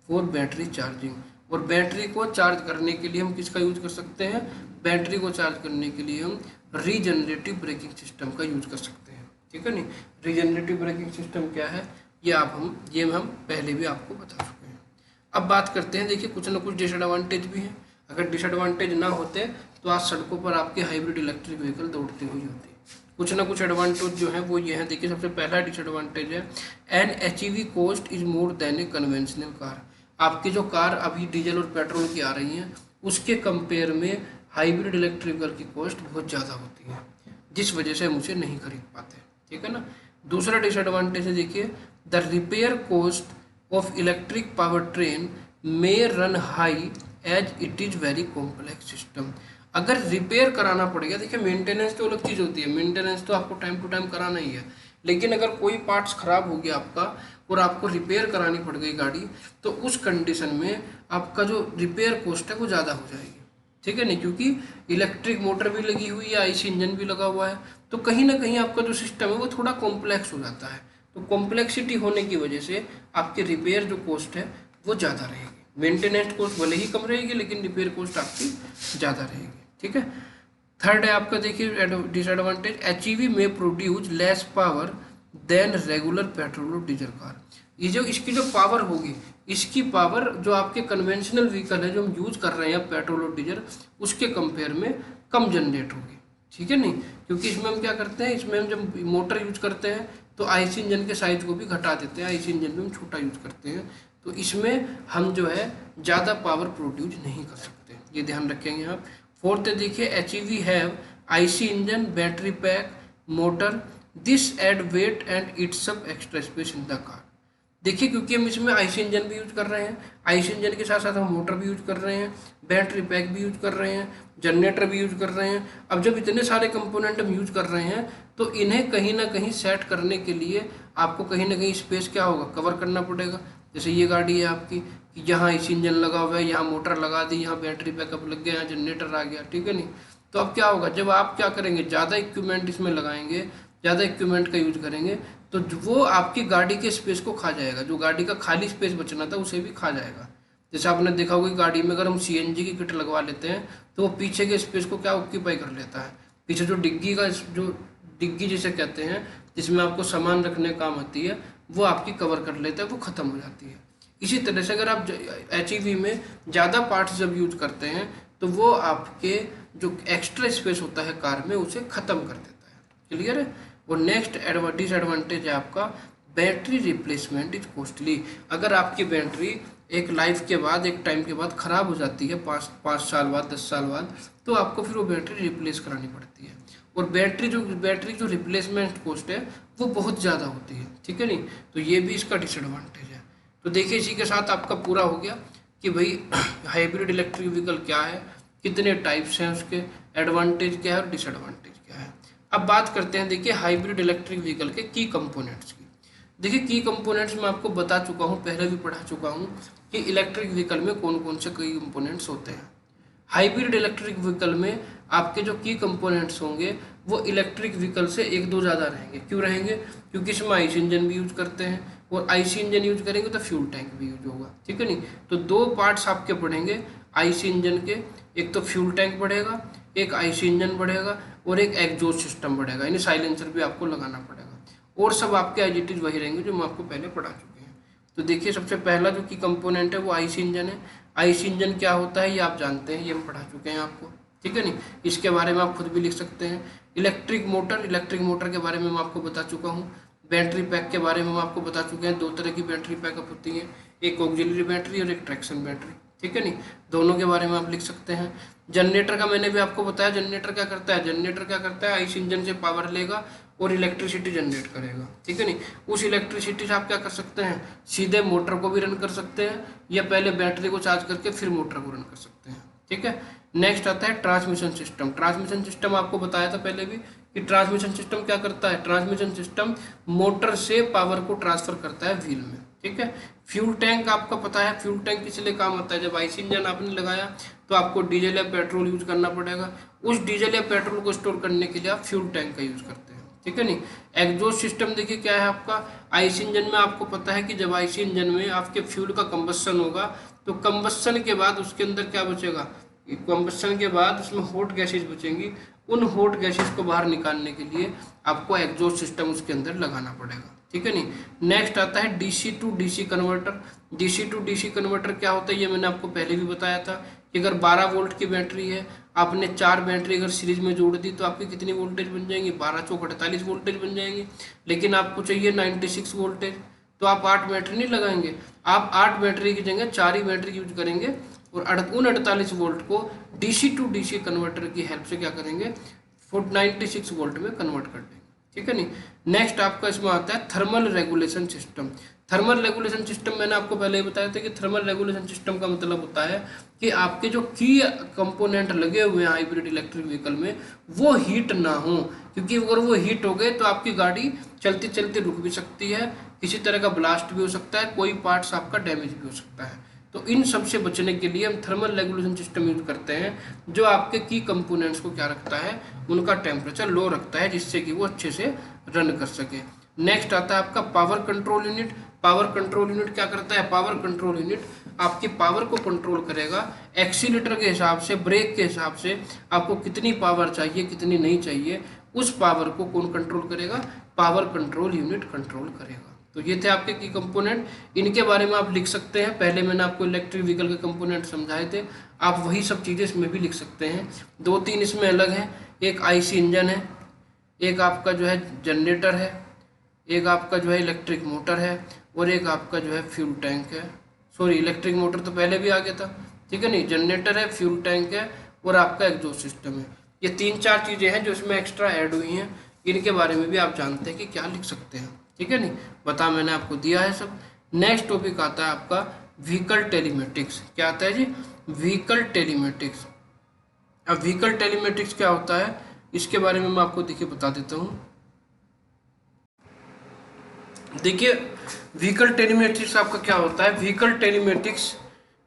for battery charging, और बैटरी को चार्ज करने के लिए हम किसका यूज कर सकते हैं, बैटरी को चार्ज करने के लिए हम रीजनरेटिव ब्रेकिंग सिस्टम का यूज कर सकते हैं। ठीक है नहीं। रीजनरेटिव ब्रेकिंग सिस्टम क्या है, ये हम पहले भी आपको बता चुके हैं। अब बात करते हैं, देखिए कुछ ना कुछ डिसएडवांटेज भी हैं। अगर डिसएडवांटेज ना होते तो आज सड़कों पर आपके हाइब्रिड इलेक्ट्रिक व्हीकल दौड़ते हुए होते। कुछ ना कुछ एडवांटेज जो है वो ये है। देखिए सबसे पहला डिसएडवांटेज है, an HEV cost is more than a conventional car. आपकी जो कार अभी डीजल और पेट्रोल की आ रही हैं उसके कंपेयर में हाइब्रिड इलेक्ट्रिक व्हीकल की कॉस्ट बहुत ज़्यादा होती है, जिस वजह से हम उसे नहीं खरीद पाते। ठीक है ना। दूसरा डिसएडवांटेज है, देखिए the repair cost of electric power train may run high as it is very complex system. अगर रिपेयर कराना पड़ेगा, देखिए मेंटेनेंस तो अलग चीज़ होती है, मेंटेनेंस तो आपको टाइम टू टाइम कराना ही है, लेकिन अगर कोई पार्ट्स खराब हो गया आपका और आपको रिपेयर करानी पड़ गई गाड़ी, तो उस कंडीशन में आपका जो रिपेयर कॉस्ट है वो ज़्यादा हो जाएगी। ठीक है नहीं, क्योंकि इलेक्ट्रिक मोटर भी लगी हुई है, आईसी इंजन भी लगा हुआ है, तो कहीं ना कहीं आपका जो सिस्टम है वो थोड़ा कॉम्प्लेक्स हो जाता है। तो कॉम्प्लेक्सिटी होने की वजह से आपकी रिपेयर जो कॉस्ट है वो ज़्यादा रहेगी। मेंटेनेंस कॉस्ट भले ही कम रहेगी, लेकिन रिपेयर कॉस्ट आपकी ज़्यादा रहेगी। ठीक है। थर्ड है आपका, देखिए डिसएडवांटेज, एचईवी में produce less power than regular petrol और डीजल कार। ये जो इसकी जो पावर होगी, इसकी पावर जो आपके कन्वेंशनल व्हीकल है जो हम यूज कर रहे हैं पेट्रोल और डीजल, उसके कंपेयर में कम जनरेट होगी। ठीक है नहीं, क्योंकि इसमें हम क्या करते हैं, इसमें हम जब मोटर यूज करते हैं तो आईसी इंजन के साइज को भी घटा देते हैं, आईसी इंजन में हम छोटा यूज करते हैं, तो इसमें हम जो है ज़्यादा पावर प्रोड्यूस नहीं कर सकते, ये ध्यान रखेंगे आप। फोर्थ है, देखिए HEV have IC engine, battery pack, motor, this add weight and it's up extra space in the car. देखिए क्योंकि हम इसमें आईसी इंजन भी यूज कर रहे हैं, आईसी इंजन के साथ साथ हम मोटर भी यूज कर रहे हैं, बैटरी पैक भी यूज कर रहे हैं, जनरेटर भी यूज कर रहे हैं। अब जब इतने सारे कंपोनेंट हम यूज कर रहे हैं तो इन्हें कहीं ना कहीं सेट करने के लिए आपको कहीं ना कहीं स्पेस क्या होगा, कवर करना पड़ेगा। जैसे ये गाड़ी है आपकी, यहाँ आईसी इंजन लगा हुआ है, यहाँ मोटर लगा दी, यहाँ बैटरी बैकअप लग गया, यहाँ जनरेटर आ गया। ठीक है नहीं, तो अब क्या होगा, जब आप क्या करेंगे, ज़्यादा इक्विपमेंट इसमें लगाएंगे, ज़्यादा इक्विपमेंट का यूज करेंगे, तो वो आपकी गाड़ी के स्पेस को खा जाएगा, जो गाड़ी का खाली स्पेस बचना था उसे भी खा जाएगा। जैसे आपने देखा होगा कि गाड़ी में अगर हम सीएनजी की किट लगवा लेते हैं तो वो पीछे के स्पेस को क्या ऑक्यूपाई कर लेता है, पीछे जो डिग्गी जिसे कहते हैं, जिसमें आपको सामान रखने काम आती है, वो आपकी कवर कर लेता है, वो ख़त्म हो जाती है। इसी तरह से अगर आप एचईवी में ज़्यादा पार्ट्स जब यूज करते हैं तो वो आपके जो एक्स्ट्रा स्पेस होता है कार में उसे ख़त्म कर देता है। क्लियर है। और नेक्स्ट डिसएडवांटेज है आपका, बैटरी रिप्लेसमेंट इज कॉस्टली। अगर आपकी बैटरी एक लाइफ के बाद, एक टाइम के बाद ख़राब हो जाती है, 5 साल बाद, 10 साल बाद, तो आपको फिर वो बैटरी रिप्लेस करानी पड़ती है, और बैटरी जो रिप्लेसमेंट कॉस्ट है वो बहुत ज़्यादा होती है। ठीक है नहीं, तो ये भी इसका डिसएडवांटेज है। तो देखिए इसी के साथ आपका पूरा हो गया कि भाई हाइब्रिड इलेक्ट्रिक व्हीकल क्या है, कितने टाइप्स हैं उसके, एडवांटेज क्या है और डिसएडवांटेज क्या है। अब बात करते हैं, देखिए हाइब्रिड इलेक्ट्रिक व्हीकल के की कंपोनेंट्स की। देखिए की कंपोनेंट्स मैं आपको बता चुका हूँ, पहले भी पढ़ा चुका हूँ कि इलेक्ट्रिक व्हीकल में कौन कौन से की कंपोनेंट्स होते हैं। हाइब्रिड इलेक्ट्रिक व्हीकल में आपके जो की कंपोनेंट्स होंगे वो इलेक्ट्रिक व्हीकल से 1-2 ज़्यादा रहेंगे। क्यों रहेंगे, क्योंकि इसमें आईसी इंजन भी यूज करते हैं, और आईसी इंजन यूज करेंगे तो फ्यूल टैंक भी यूज होगा। ठीक है नहीं, तो 2 पार्ट्स आपके बढ़ेंगे आईसी इंजन के, एक तो फ्यूल टैंक बढ़ेगा, एक आईसी इंजन बढ़ेगा, और एक एग्जॉस्ट सिस्टम बढ़ेगा, यानी साइलेंसर भी आपको लगाना पड़ेगा, और सब आपके एज इट इज वही रहेंगे जो हम आपको पहले पढ़ा चुके हैं। तो देखिए सबसे पहला जो की कंपोनेंट है वो आईसी इंजन है। आईसी इंजन क्या होता है ये आप जानते हैं, ये हम पढ़ा चुके हैं आपको। ठीक है नहीं, इसके बारे में आप खुद भी लिख सकते हैं। इलेक्ट्रिक मोटर के बारे में मैं आपको बता चुका हूँ। बैटरी पैक के बारे में हम आपको बता चुके हैं, 2 तरह की बैटरी पैकअप होती हैं, एक ऑक्सिलरी बैटरी और एक ट्रैक्शन बैटरी। ठीक है नहीं, दोनों के बारे में आप लिख सकते हैं। जनरेटर का मैंने भी आपको बताया, जनरेटर क्या करता है, जनरेटर क्या करता है, आईसी इंजन से पावर लेगा और इलेक्ट्रिसिटी जनरेट करेगा। ठीक है नहीं, उस इलेक्ट्रिसिटी से आप क्या कर सकते हैं, सीधे मोटर को भी रन कर सकते हैं या पहले बैटरी को चार्ज करके फिर मोटर को रन कर सकते हैं। ठीक है, नेक्स्ट आता है ट्रांसमिशन सिस्टम। ट्रांसमिशन सिस्टम आपको बताया था पहले भी कि ट्रांसमिशन सिस्टम क्या करता है, ट्रांसमिशन सिस्टम मोटर से पावर को ट्रांसफर करता है व्हील में। ठीक है, फ्यूल टैंक आपका पता है, फ्यूल टैंक किस लिए काम आता है, जब आईसी इंजन आपने लगाया तो आपको डीजल या पेट्रोल यूज करना पड़ेगा, उस डीजल या पेट्रोल को स्टोर करने के लिए आप फ्यूल टैंक का यूज करते हैं। ठीक है नहीं, एग्जॉस्ट सिस्टम देखिए क्या है आपका, आईसी इंजन में आपको पता है कि जब आईसी इंजन में आपके फ्यूल का कंबस्शन होगा तो कंबस्शन के बाद उसके अंदर क्या बचेगा, कंबस्शन के बाद उसमें हॉट गैसेज बचेंगी, उन हॉट गैसेज को बाहर निकालने के लिए आपको एग्जॉस्ट सिस्टम उसके अंदर लगाना पड़ेगा। ठीक है नहीं, नेक्स्ट आता है DC to DC converter. DC to DC converter क्या होता है, ये मैंने आपको पहले भी बताया था कि अगर 12 वोल्ट की बैटरी है, आपने 4 बैटरी अगर सीरीज में जोड़ दी तो आपकी कितनी वोल्टेज बन जाएंगी, 12 चौक 48 वोल्टेज बन जाएंगी। लेकिन आपको चाहिए 96 वोल्टेज, तो आप 8 बैटरी नहीं लगाएंगे, आप 8 बैटरी की जगह 4 ही बैटरी यूज करेंगे और उन 48 वोल्ट को डीसी टू डीसी कन्वर्टर की हेल्प से क्या करेंगे, 96 वोल्ट में कन्वर्ट कर देंगे। ठीक है नहीं, नेक्स्ट आपका इसमें आता है thermal regulation system. Thermal regulation system मैंने आपको पहले ही बताया था कि थर्मल रेगुलेशन सिस्टम का मतलब होता है कि आपके जो की कंपोनेंट लगे हुए हैं हाइब्रिड इलेक्ट्रिक व्हीकल में वो हीट ना हो, क्योंकि अगर वो हीट हो गए तो आपकी गाड़ी चलते चलते रुक भी सकती है, किसी तरह का ब्लास्ट भी हो सकता है, कोई पार्ट्स आपका डैमेज भी हो सकता है। तो इन सब से बचने के लिए हम थर्मल रेगुलेशन सिस्टम यूज करते हैं, जो आपके की कंपोनेंट्स को क्या रखता है, उनका टेम्परेचर लो रखता है, जिससे कि वो अच्छे से रन कर सके। नेक्स्ट आता है आपका power control unit. Power control unit क्या करता है, पावर कंट्रोल यूनिट आपकी पावर को कंट्रोल करेगा एक्सीलेटर के हिसाब से, ब्रेक के हिसाब से, आपको कितनी पावर चाहिए कितनी नहीं चाहिए, उस पावर को कौन कंट्रोल करेगा, पावर कंट्रोल यूनिट कंट्रोल करेगा। तो ये थे आपके की कंपोनेंट, इनके बारे में आप लिख सकते हैं। पहले मैंने आपको इलेक्ट्रिक व्हीकल के कंपोनेंट समझाए थे, आप वही सब चीज़ें इसमें भी लिख सकते हैं। 2-3 इसमें अलग हैं, एक आईसी इंजन है, एक आपका जो है जनरेटर है, एक आपका जो है इलेक्ट्रिक मोटर है, और एक आपका जो है फ्यूल टैंक है। सॉरी, इलेक्ट्रिक मोटर तो पहले भी आ गया था। ठीक है नहीं, जनरेटर है, फ्यूल टैंक है और आपका एग्जॉस्ट सिस्टम है। ये 3-4 चीज़ें हैं जो इसमें एक्स्ट्रा ऐड हुई हैं, इनके बारे में भी आप जानते हैं कि क्या लिख सकते हैं। ठीक है नहीं, बता मैंने आपको दिया है सब। नेक्स्ट टॉपिक आता है आपका व्हीकल टेलीमेटिक्स। क्या आता है जी, व्हीकल टेलीमेटिक्स। अब व्हीकल टेलीमेटिक्स क्या होता है, इसके बारे में मैं आपको देखिए बता देता हूँ। देखिए व्हीकल टेलीमेटिक्स आपका क्या होता है, व्हीकल टेलीमेटिक्स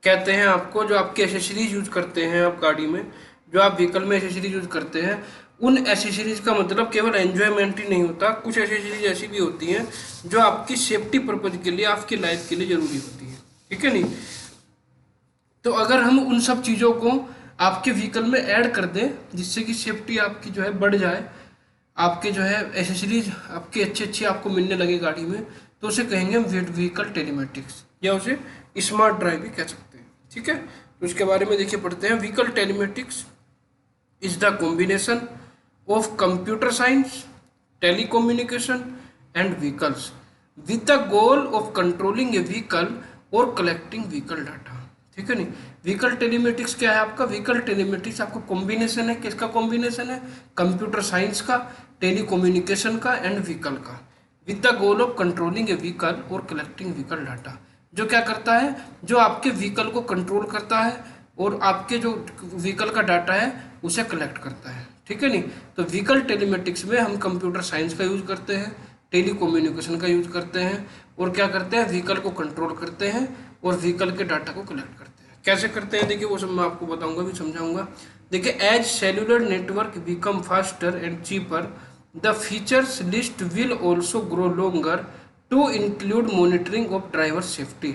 कहते हैं आपको जो आपके एसेसरीज यूज करते हैं आप गाड़ी में, जो आप व्हीकल में एसेसरीज यूज करते हैं, उन एसेसरीज का मतलब केवल एंजॉयमेंट ही नहीं होता, कुछ एसेसरीज ऐसी भी होती हैं जो आपकी सेफ्टी पर्पज के लिए, आपकी लाइफ के लिए जरूरी होती है। ठीक है नहीं, तो अगर हम उन सब चीज़ों को आपके व्हीकल में ऐड कर दें जिससे कि सेफ्टी आपकी जो है बढ़ जाए, आपके जो है एसेसरीज आपकी अच्छी अच्छी आपको मिलने लगे गाड़ी में, तो उसे कहेंगे हम व्हीकल टेलीमेटिक्स, या उसे स्मार्ट ड्राइव भी कह सकते हैं। ठीक है, तो इसके बारे में देखिए पढ़ते हैं। Vehicle telematics is the combination of computer science, telecommunication and vehicles with the goal of controlling A vehicle और कलेक्टिंग व्हीकल डाटा। ठीक है नहीं, व्हीकल टेलीमेटिक्स क्या है आपका, व्हीकल टेलीमेटिक्स आपका कॉम्बिनेशन है, किसका कॉम्बिनेशन है, कंप्यूटर साइंस का, टेलीकम्युनिकेशन का एंड व्हीकल का, with the goal of controlling A vehicle और कलेक्टिंग व्हीकल डाटा। जो क्या करता है, जो आपके व्हीकल को कंट्रोल करता है और आपके जो व्हीकल का डाटा है उसे कलेक्ट करता है। ठीक है नहीं, तो व्हीकल टेलीमेटिक्स में हम कंप्यूटर साइंस का यूज करते हैं, टेलीकम्युनिकेशन का यूज करते हैं, और क्या करते हैं, व्हीकल को कंट्रोल करते हैं और व्हीकल के डाटा को कलेक्ट करते हैं। कैसे करते हैं देखिए, वो सब मैं आपको बताऊंगा, भी समझाऊंगा। देखिए, as cellular network become faster and cheaper, the features list will also grow longer to include monitoring of driver safety,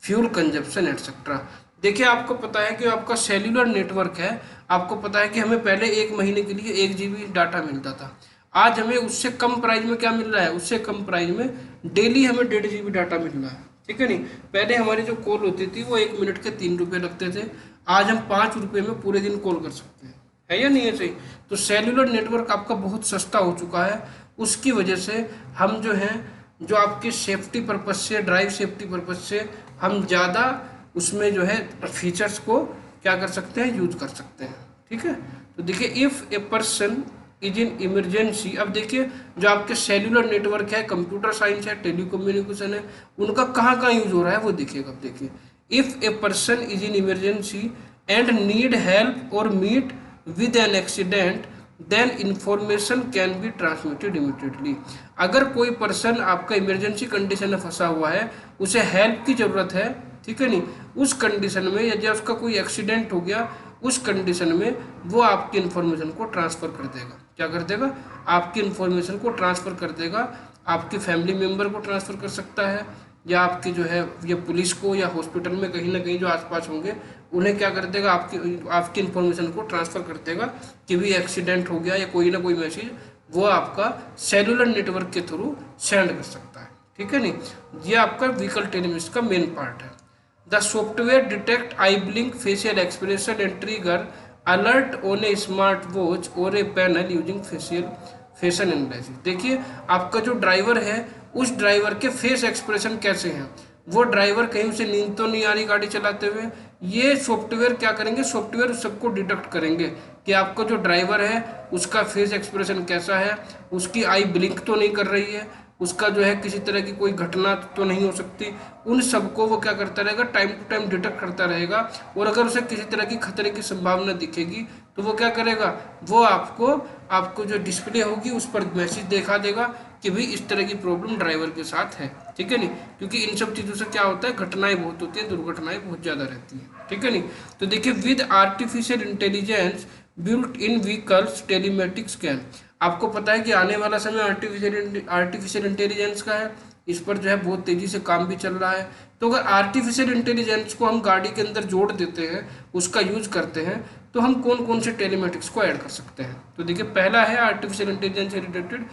fuel consumption etcetera. देखिए, आपको पता है कि आपका सेल्युलर नेटवर्क है, आपको पता है कि हमें पहले 1 महीने के लिए 1 GB डाटा मिलता था, आज हमें उससे कम प्राइस में क्या मिल रहा है, उससे कम प्राइस में डेली हमें 1.5 GB डाटा मिल रहा है। ठीक है नहीं, पहले हमारी जो कॉल होती थी वो 1 मिनट के 3 रुपये लगते थे, आज हम 5 रुपये में पूरे दिन कॉल कर सकते हैं, है या नहीं है सही। तो सेल्युलर नेटवर्क आपका बहुत सस्ता हो चुका है, उसकी वजह से हम जो हैं, जो आपके सेफ्टी पर्पज से, ड्राइव सेफ्टी पर्पज से हम ज़्यादा उसमें जो है फीचर्स को क्या कर सकते हैं, यूज कर सकते हैं। ठीक है, तो देखिए if a person is in emergency, अब देखिए जो आपके सेल्यूलर नेटवर्क है, कंप्यूटर साइंस है, टेलीकम्युनिकेशन है, उनका कहाँ कहाँ यूज हो रहा है वो देखिएगा। अब देखिए if a person is in emergency and need help or meet with an accident then information can be transmitted immediately. अगर कोई पर्सन आपका इमरजेंसी कंडीशन में फंसा हुआ है, उसे हेल्प की ज़रूरत है, ठीक है नहीं, उस कंडीशन में या उसका कोई एक्सीडेंट हो गया, उस कंडीशन में वो आपकी इन्फॉर्मेशन को ट्रांसफ़र कर देगा। क्या कर देगा, आपकी इन्फॉर्मेशन को ट्रांसफ़र कर देगा। आपके फैमिली मेम्बर को ट्रांसफ़र कर सकता है, या आपकी जो है ये पुलिस को, या हॉस्पिटल में कहीं ना कहीं जो आसपास होंगे उन्हें क्या कर देगा, आपकी इन्फॉर्मेशन को ट्रांसफ़र कर देगा कि भी एक्सीडेंट हो गया या कोई ना कोई मैसेज वो आपका सेलुलर नेटवर्क के थ्रू सेंड कर सकता है। ठीक है नहीं, ये आपका व्हीकल टेलीमेडिसिन का मेन पार्ट है। The software detect I blink facial expression and trigger alert on A smart watch और ए पैनल यूजिंग फेशियल एनालिसिस। देखिए आपका जो ड्राइवर है, उस ड्राइवर के फेस एक्सप्रेशन कैसे हैं, वो ड्राइवर कहीं उसे नींद तो नहीं आ रही गाड़ी चलाते हुए, ये सॉफ्टवेयर क्या करेंगे, सॉफ्टवेयर सबको डिटेक्ट करेंगे कि आपका जो ड्राइवर है उसका फेस एक्सप्रेशन कैसा है, उसकी आई ब्लिंक तो नहीं कर रही है, उसका जो है किसी तरह की कोई घटना तो नहीं हो सकती, उन सबको वो क्या करता रहेगा, टाइम टू टाइम डिटेक्ट करता रहेगा। और अगर उसे किसी तरह की खतरे की संभावना दिखेगी तो वो क्या करेगा, वो आपको जो डिस्प्ले होगी उस पर मैसेज दिखा देगा कि भाई इस तरह की प्रॉब्लम ड्राइवर के साथ है। ठीक है नहीं, क्योंकि इन सब चीज़ों से क्या होता है, घटनाएं बहुत होती हैं, दुर्घटनाएं बहुत ज़्यादा रहती हैं। ठीक है नहीं, तो देखिए with artificial intelligence built in vehicles telematics can, आपको पता है कि आने वाला समय आर्टिफिशियल इंटेलिजेंस का है, इस पर जो है बहुत तेज़ी से काम भी चल रहा है। तो अगर आर्टिफिशियल इंटेलिजेंस को हम गाड़ी के अंदर जोड़ देते हैं, उसका यूज करते हैं, तो हम कौन कौन से टेलीमेटिक्स को ऐड कर सकते हैं। तो देखिए पहला है आर्टिफिशियल इंटेलिजेंस से related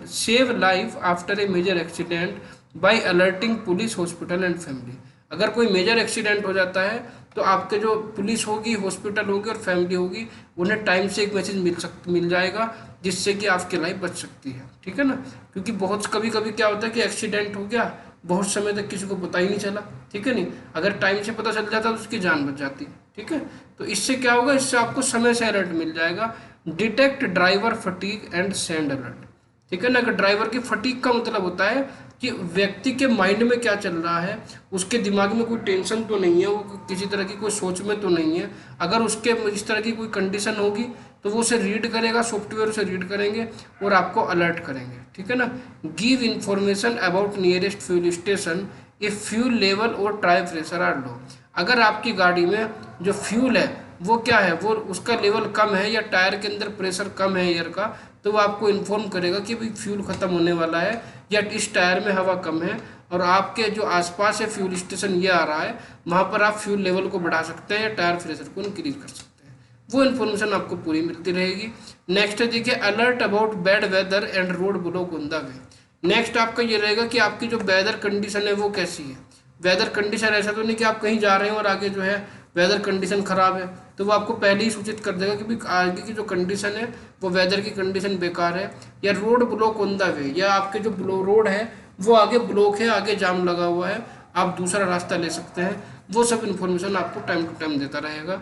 save life after a major accident by alerting police, hospital and family. अगर कोई मेजर एक्सीडेंट हो जाता है तो आपके जो पुलिस होगी, हॉस्पिटल होगी और फैमिली होगी, उन्हें टाइम से एक मैसेज मिल जाएगा जिससे कि आपकी लाइफ बच सकती है। ठीक है ना, क्योंकि बहुत कभी कभी क्या होता है कि एक्सीडेंट हो गया, बहुत समय तक किसी को पता ही नहीं चला। ठीक है नहीं, अगर टाइम से पता चल जाता तो उसकी जान बच जाती। ठीक है, तो इससे क्या होगा, इससे आपको समय से अलर्ट मिल जाएगा। Detect driver fatigue and send alert. ठीक है ना, अगर ड्राइवर की फटीग का मतलब होता है कि व्यक्ति के माइंड में क्या चल रहा है, उसके दिमाग में कोई टेंशन तो नहीं है, वो किसी तरह की कोई सोच में तो नहीं है। अगर उसके इस तरह की कोई कंडीशन होगी तो वो उसे रीड करेगा, सॉफ्टवेयर उसे रीड करेंगे और आपको अलर्ट करेंगे। ठीक है ना, give information about nearest fuel station if fuel level और टायर प्रेशर आर लो। अगर आपकी गाड़ी में जो फ्यूल है वो क्या है, वो उसका लेवल कम है या टायर के अंदर प्रेशर कम है एयर का, तो वो आपको इन्फॉर्म करेगा कि भाई फ्यूल ख़त्म होने वाला है या इस टायर में हवा कम है और आपके जो आसपास है फ्यूल स्टेशन ये आ रहा है, वहाँ पर आप फ्यूल लेवल को बढ़ा सकते हैं या टायर प्रेशर को इंक्रीज कर सकते हैं। वो इन्फॉर्मेशन आपको पूरी मिलती रहेगी। नेक्स्ट है देखिए alert about bad weather and road block on the way. Next आपका ये रहेगा कि आपकी जो वेदर कंडीशन है वो कैसी है। वेदर कंडीशन ऐसा तो नहीं कि आप कहीं जा रहे हैं और आगे जो है वेदर कंडीशन ख़राब है, तो वो आपको पहले ही सूचित कर देगा कि भाई आगे की जो कंडीशन है वो वेदर की कंडीशन बेकार है, या रोड ब्लॉक ऑन द वे, या आपके जो रोड है वो आगे ब्लॉक है, आगे जाम लगा हुआ है, आप दूसरा रास्ता ले सकते हैं। वो सब इन्फॉर्मेशन आपको टाइम टू टाइम देता रहेगा।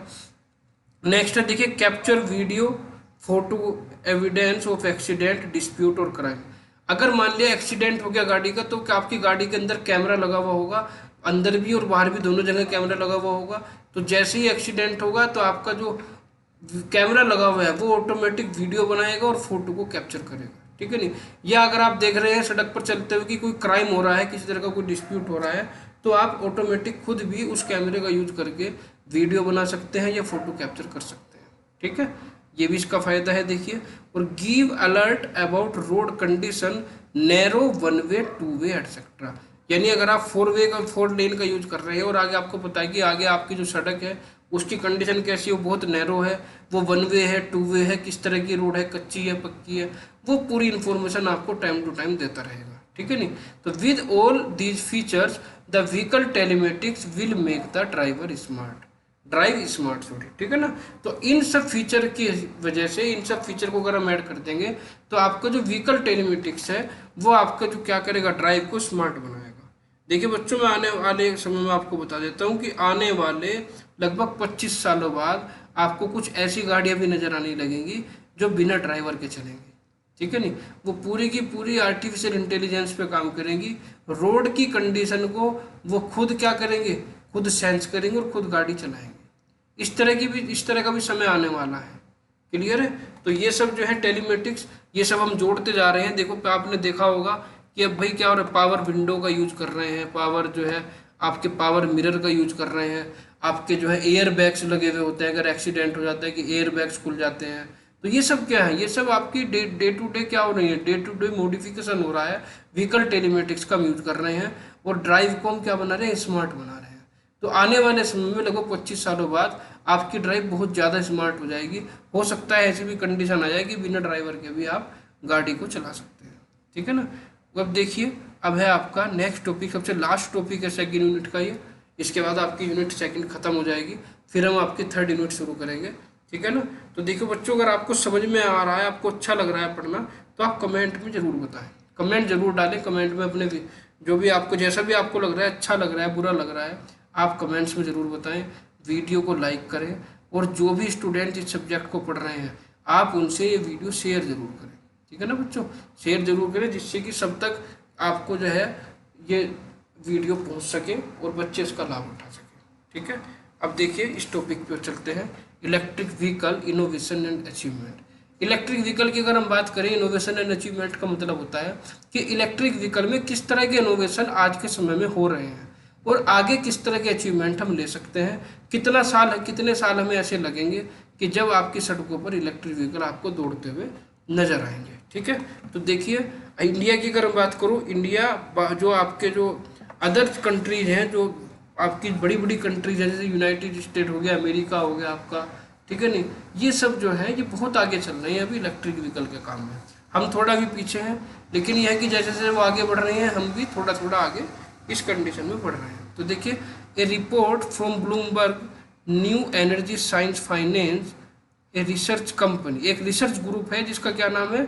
नेक्स्ट है देखिए capture video photo evidence of accident, dispute और क्राइम। अगर मान लिया एक्सीडेंट हो गया गाड़ी का, तो आपकी गाड़ी के अंदर कैमरा लगा हुआ होगा, अंदर भी और बाहर भी दोनों जगह कैमरा लगा हुआ होगा। तो जैसे ही एक्सीडेंट होगा तो आपका जो कैमरा लगा हुआ है वो ऑटोमेटिक वीडियो बनाएगा और फोटो को कैप्चर करेगा। ठीक है नहीं, या अगर आप देख रहे हैं सड़क पर चलते हुए कि कोई क्राइम हो रहा है, किसी तरह का कोई डिस्प्यूट हो रहा है, तो आप ऑटोमेटिक खुद भी उस कैमरे का यूज करके वीडियो बना सकते हैं या फोटो कैप्चर कर सकते हैं। ठीक है, ये भी इसका फायदा है देखिए। और give alert about road condition, narrow, one way, two way etcetera. यानी अगर आप 4 लेन का यूज कर रहे हैं और आगे आपको पता है कि आगे आपकी जो सड़क है उसकी कंडीशन कैसी है, वो बहुत नैरो है, वो 1 वे है, 2 वे है, किस तरह की रोड है, कच्ची है, पक्की है, वो पूरी इन्फॉर्मेशन आपको टाइम टू टाइम देता रहेगा। ठीक है नहीं, तो with all these features the vehicle telematics will make the drive smart sorry. ठीक है ना, तो इन सब फीचर की वजह से, इन सब फीचर को अगर हम ऐड कर देंगे तो आपका जो व्हीकल टेलीमेटिक्स है वो आपका जो क्या करेगा, ड्राइव को स्मार्ट बनाएगा। देखिए बच्चों, मैं आने वाले समय में आपको बता देता हूँ कि आने वाले लगभग 25 सालों बाद आपको कुछ ऐसी गाड़ियाँ भी नज़र आने लगेंगी जो बिना ड्राइवर के चलेंगी। ठीक है नहीं, वो पूरी की पूरी आर्टिफिशियल इंटेलिजेंस पे काम करेंगी। रोड की कंडीशन को वो खुद क्या करेंगे, खुद सेंस करेंगे और खुद गाड़ी चलाएंगे। इस तरह का भी समय आने वाला है। क्लियर है? तो ये सब जो है टेलीमेटिक्स, ये सब हम जोड़ते जा रहे हैं। देखो आपने देखा होगा कि अब भाई क्या हो रहा है, पावर विंडो का यूज कर रहे हैं, पावर जो है आपके पावर मिरर का यूज कर रहे हैं, आपके जो है एयर बैग्स लगे हुए होते हैं, अगर एक्सीडेंट हो जाता है कि एयर बैग्स खुल जाते हैं। तो ये सब क्या है, ये सब आपकी डे टू डे क्या हो रही है, डे टू डे मॉडिफिकेशन हो रहा है। व्हीकल टेलीमेटिक्स का यूज कर रहे हैं और ड्राइव को हम क्या बना रहे हैं, स्मार्ट बना रहे हैं। तो आने वाले समय में लगभग 25 सालों बाद आपकी ड्राइव बहुत ज़्यादा स्मार्ट हो जाएगी। हो सकता है ऐसी भी कंडीशन आ जाएगी बिना ड्राइवर के भी आप गाड़ी को चला सकते हैं। ठीक है ना? अब देखिए, अब है आपका नेक्स्ट टॉपिक, सबसे लास्ट टॉपिक है सेकंड यूनिट का ये। इसके बाद आपकी यूनिट सेकंड खत्म हो जाएगी, फिर हम आपकी थर्ड यूनिट शुरू करेंगे। ठीक है ना? तो देखो बच्चों, अगर आपको समझ में आ रहा है, आपको अच्छा लग रहा है पढ़ना, तो आप कमेंट में ज़रूर बताएं, कमेंट जरूर डालें। कमेंट में अपने जो भी आपको, जैसा भी आपको लग रहा है, अच्छा लग रहा है, बुरा लग रहा है, आप कमेंट्स में ज़रूर बताएं। वीडियो को लाइक करें और जो भी स्टूडेंट इस सब्जेक्ट को पढ़ रहे हैं आप उनसे ये वीडियो शेयर ज़रूर करें। ठीक है ना बच्चों? शेयर जरूर करें जिससे कि सब तक आपको जो है ये वीडियो पहुंच सके और बच्चे इसका लाभ उठा सकें। ठीक है? अब देखिए इस टॉपिक पे चलते हैं, electric vehicle innovation and achievement. Electric vehicle की अगर हम बात करें, इनोवेशन एंड अचीवमेंट का मतलब होता है कि इलेक्ट्रिक व्हीकल में किस तरह के इनोवेशन आज के समय में हो रहे हैं और आगे किस तरह के अचीवमेंट हम ले सकते हैं। कितने साल हमें ऐसे लगेंगे कि जब आपकी सड़कों पर इलेक्ट्रिक व्हीकल आपको दौड़ते हुए नजर आएंगे। ठीक है? तो देखिए इंडिया की अगर हम बात करूँ, इंडिया जो आपके जो अदर कंट्रीज हैं, जो आपकी बड़ी बड़ी कंट्रीज हैं, जैसे यूनाइटेड स्टेट हो गया, अमेरिका हो गया आपका, ठीक है नहीं, ये सब जो है ये बहुत आगे चल रहे हैं अभी इलेक्ट्रिक व्हीकल के काम में। हम थोड़ा भी पीछे हैं, लेकिन यह है कि जैसे जैसे वो आगे बढ़ रहे हैं हम भी थोड़ा थोड़ा आगे इस कंडीशन में बढ़ रहे हैं। तो देखिए, a report from Bloomberg New Energy Science Finance a research company, एक रिसर्च ग्रुप है जिसका क्या नाम है,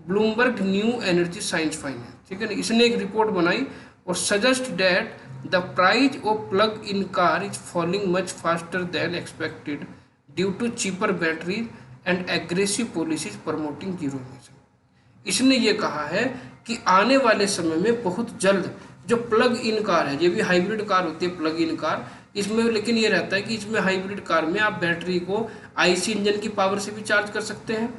Bloomberg New Energy Science Finance. ठीक है ना? इसने एक रिपोर्ट बनाई और suggest that the price of plug in car is falling much faster than expected due to cheaper batteries and aggressive policies promoting zero emission. इसने ये कहा है कि आने वाले समय में बहुत जल्द जो प्लग इन कार है, ये भी हाइब्रिड कार होती है प्लग इन कार, इसमें लेकिन ये रहता है कि इसमें हाइब्रिड कार में आप बैटरी को आईसी इंजन की पावर से भी चार्ज कर सकते हैं,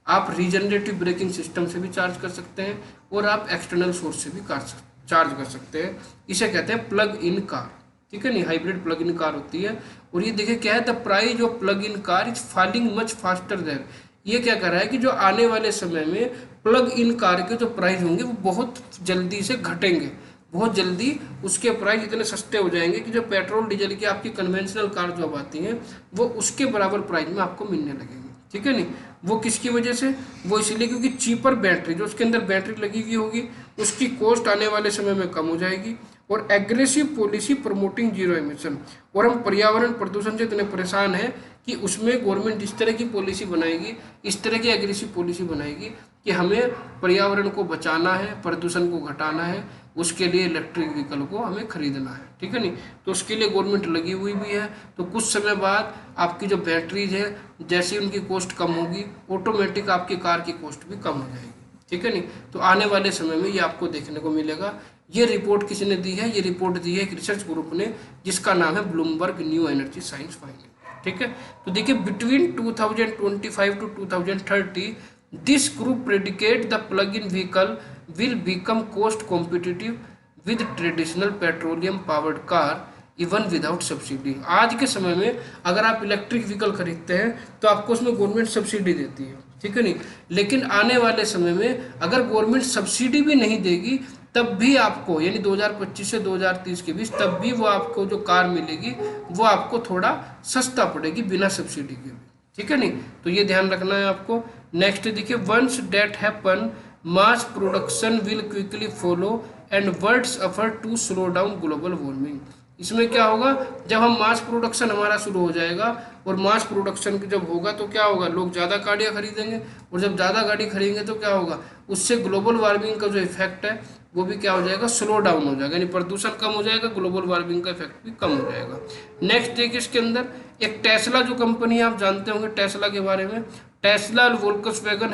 आप रीजनरेटिव ब्रेकिंग सिस्टम से भी चार्ज कर सकते हैं और आप एक्सटर्नल सोर्स से भी चार्ज कर सकते हैं। इसे कहते हैं प्लग इन कार। ठीक है नहीं, हाइब्रिड प्लग इन कार होती है। और ये देखिए क्या है, the price of plug in car is falling much faster then. ये क्या कर रहा है कि जो आने वाले समय में प्लग इन कार के जो प्राइस होंगे वो बहुत जल्दी से घटेंगे, बहुत जल्दी उसके प्राइस इतने सस्ते हो जाएंगे कि जो पेट्रोल डीजल की आपकी कन्वेंशनल कार जो अब आती हैं वो उसके बराबर प्राइस में आपको मिलने लगेंगे। ठीक है नहीं, वो किसकी वजह से, वो इसलिए क्योंकि चीपर बैटरी, जो उसके अंदर बैटरी लगी हुई होगी उसकी कॉस्ट आने वाले समय में कम हो जाएगी। और aggressive policy promoting zero emission, और हम पर्यावरण प्रदूषण से इतने परेशान हैं कि उसमें गवर्नमेंट इस तरह की पॉलिसी बनाएगी, इस तरह की एग्रेसिव पॉलिसी बनाएगी कि हमें पर्यावरण को बचाना है, प्रदूषण को घटाना है, उसके लिए इलेक्ट्रिक व्हीकल को हमें खरीदना है। ठीक है नहीं, तो उसके लिए गवर्नमेंट लगी हुई भी है। तो कुछ समय बाद आपकी जो बैटरीज है, जैसे उनकी कॉस्ट कम होगी, ऑटोमेटिक आपकी कार की कॉस्ट भी कम हो जाएगी। ठीक है नहीं, तो आने वाले समय में ये आपको देखने को मिलेगा। ये रिपोर्ट किसने दी है, ये रिपोर्ट दी है एक रिसर्च ग्रुप ने जिसका नाम है Bloomberg New Energy Science Finance. ठीक है, तो देखिए between 2025 to 2030 this group predicate the plug in vehicle will become cost competitive with traditional petroleum powered car even without subsidy। आज के समय में अगर आप इलेक्ट्रिक व्हीकल खरीदते हैं तो आपको उसमें गवर्नमेंट सब्सिडी देती है। ठीक है नहीं, लेकिन आने वाले समय में अगर गवर्नमेंट सब्सिडी भी नहीं देगी तब भी आपको, यानी 2025 से 2030 के बीच, तब भी वो आपको जो कार मिलेगी वो आपको थोड़ा सस्ता पड़ेगी बिना सब्सिडी के भी। ठीक है नहीं, तो ये ध्यान रखना है आपको। नेक्स्ट देखिए, once that happen mass production will quickly follow and world's effort to slow down global warming। इसमें क्या होगा, जब हम मास प्रोडक्शन हमारा शुरू हो जाएगा और मास प्रोडक्शन जब होगा तो क्या होगा, लोग ज़्यादा गाड़ियाँ खरीदेंगे, और जब ज़्यादा गाड़ी खरीदेंगे तो क्या होगा, उससे ग्लोबल वार्मिंग का जो इफेक्ट है वो भी क्या हो जाएगा, स्लो डाउन हो जाएगा, यानी प्रदूषण कम हो जाएगा, ग्लोबल वार्मिंग का इफेक्ट भी कम हो जाएगा। नेक्स्ट देखिए इसके अंदर एक टेस्ला जो कंपनी है, आप जानते होंगे टेस्ला के बारे में। टेस्ला और Volkswagen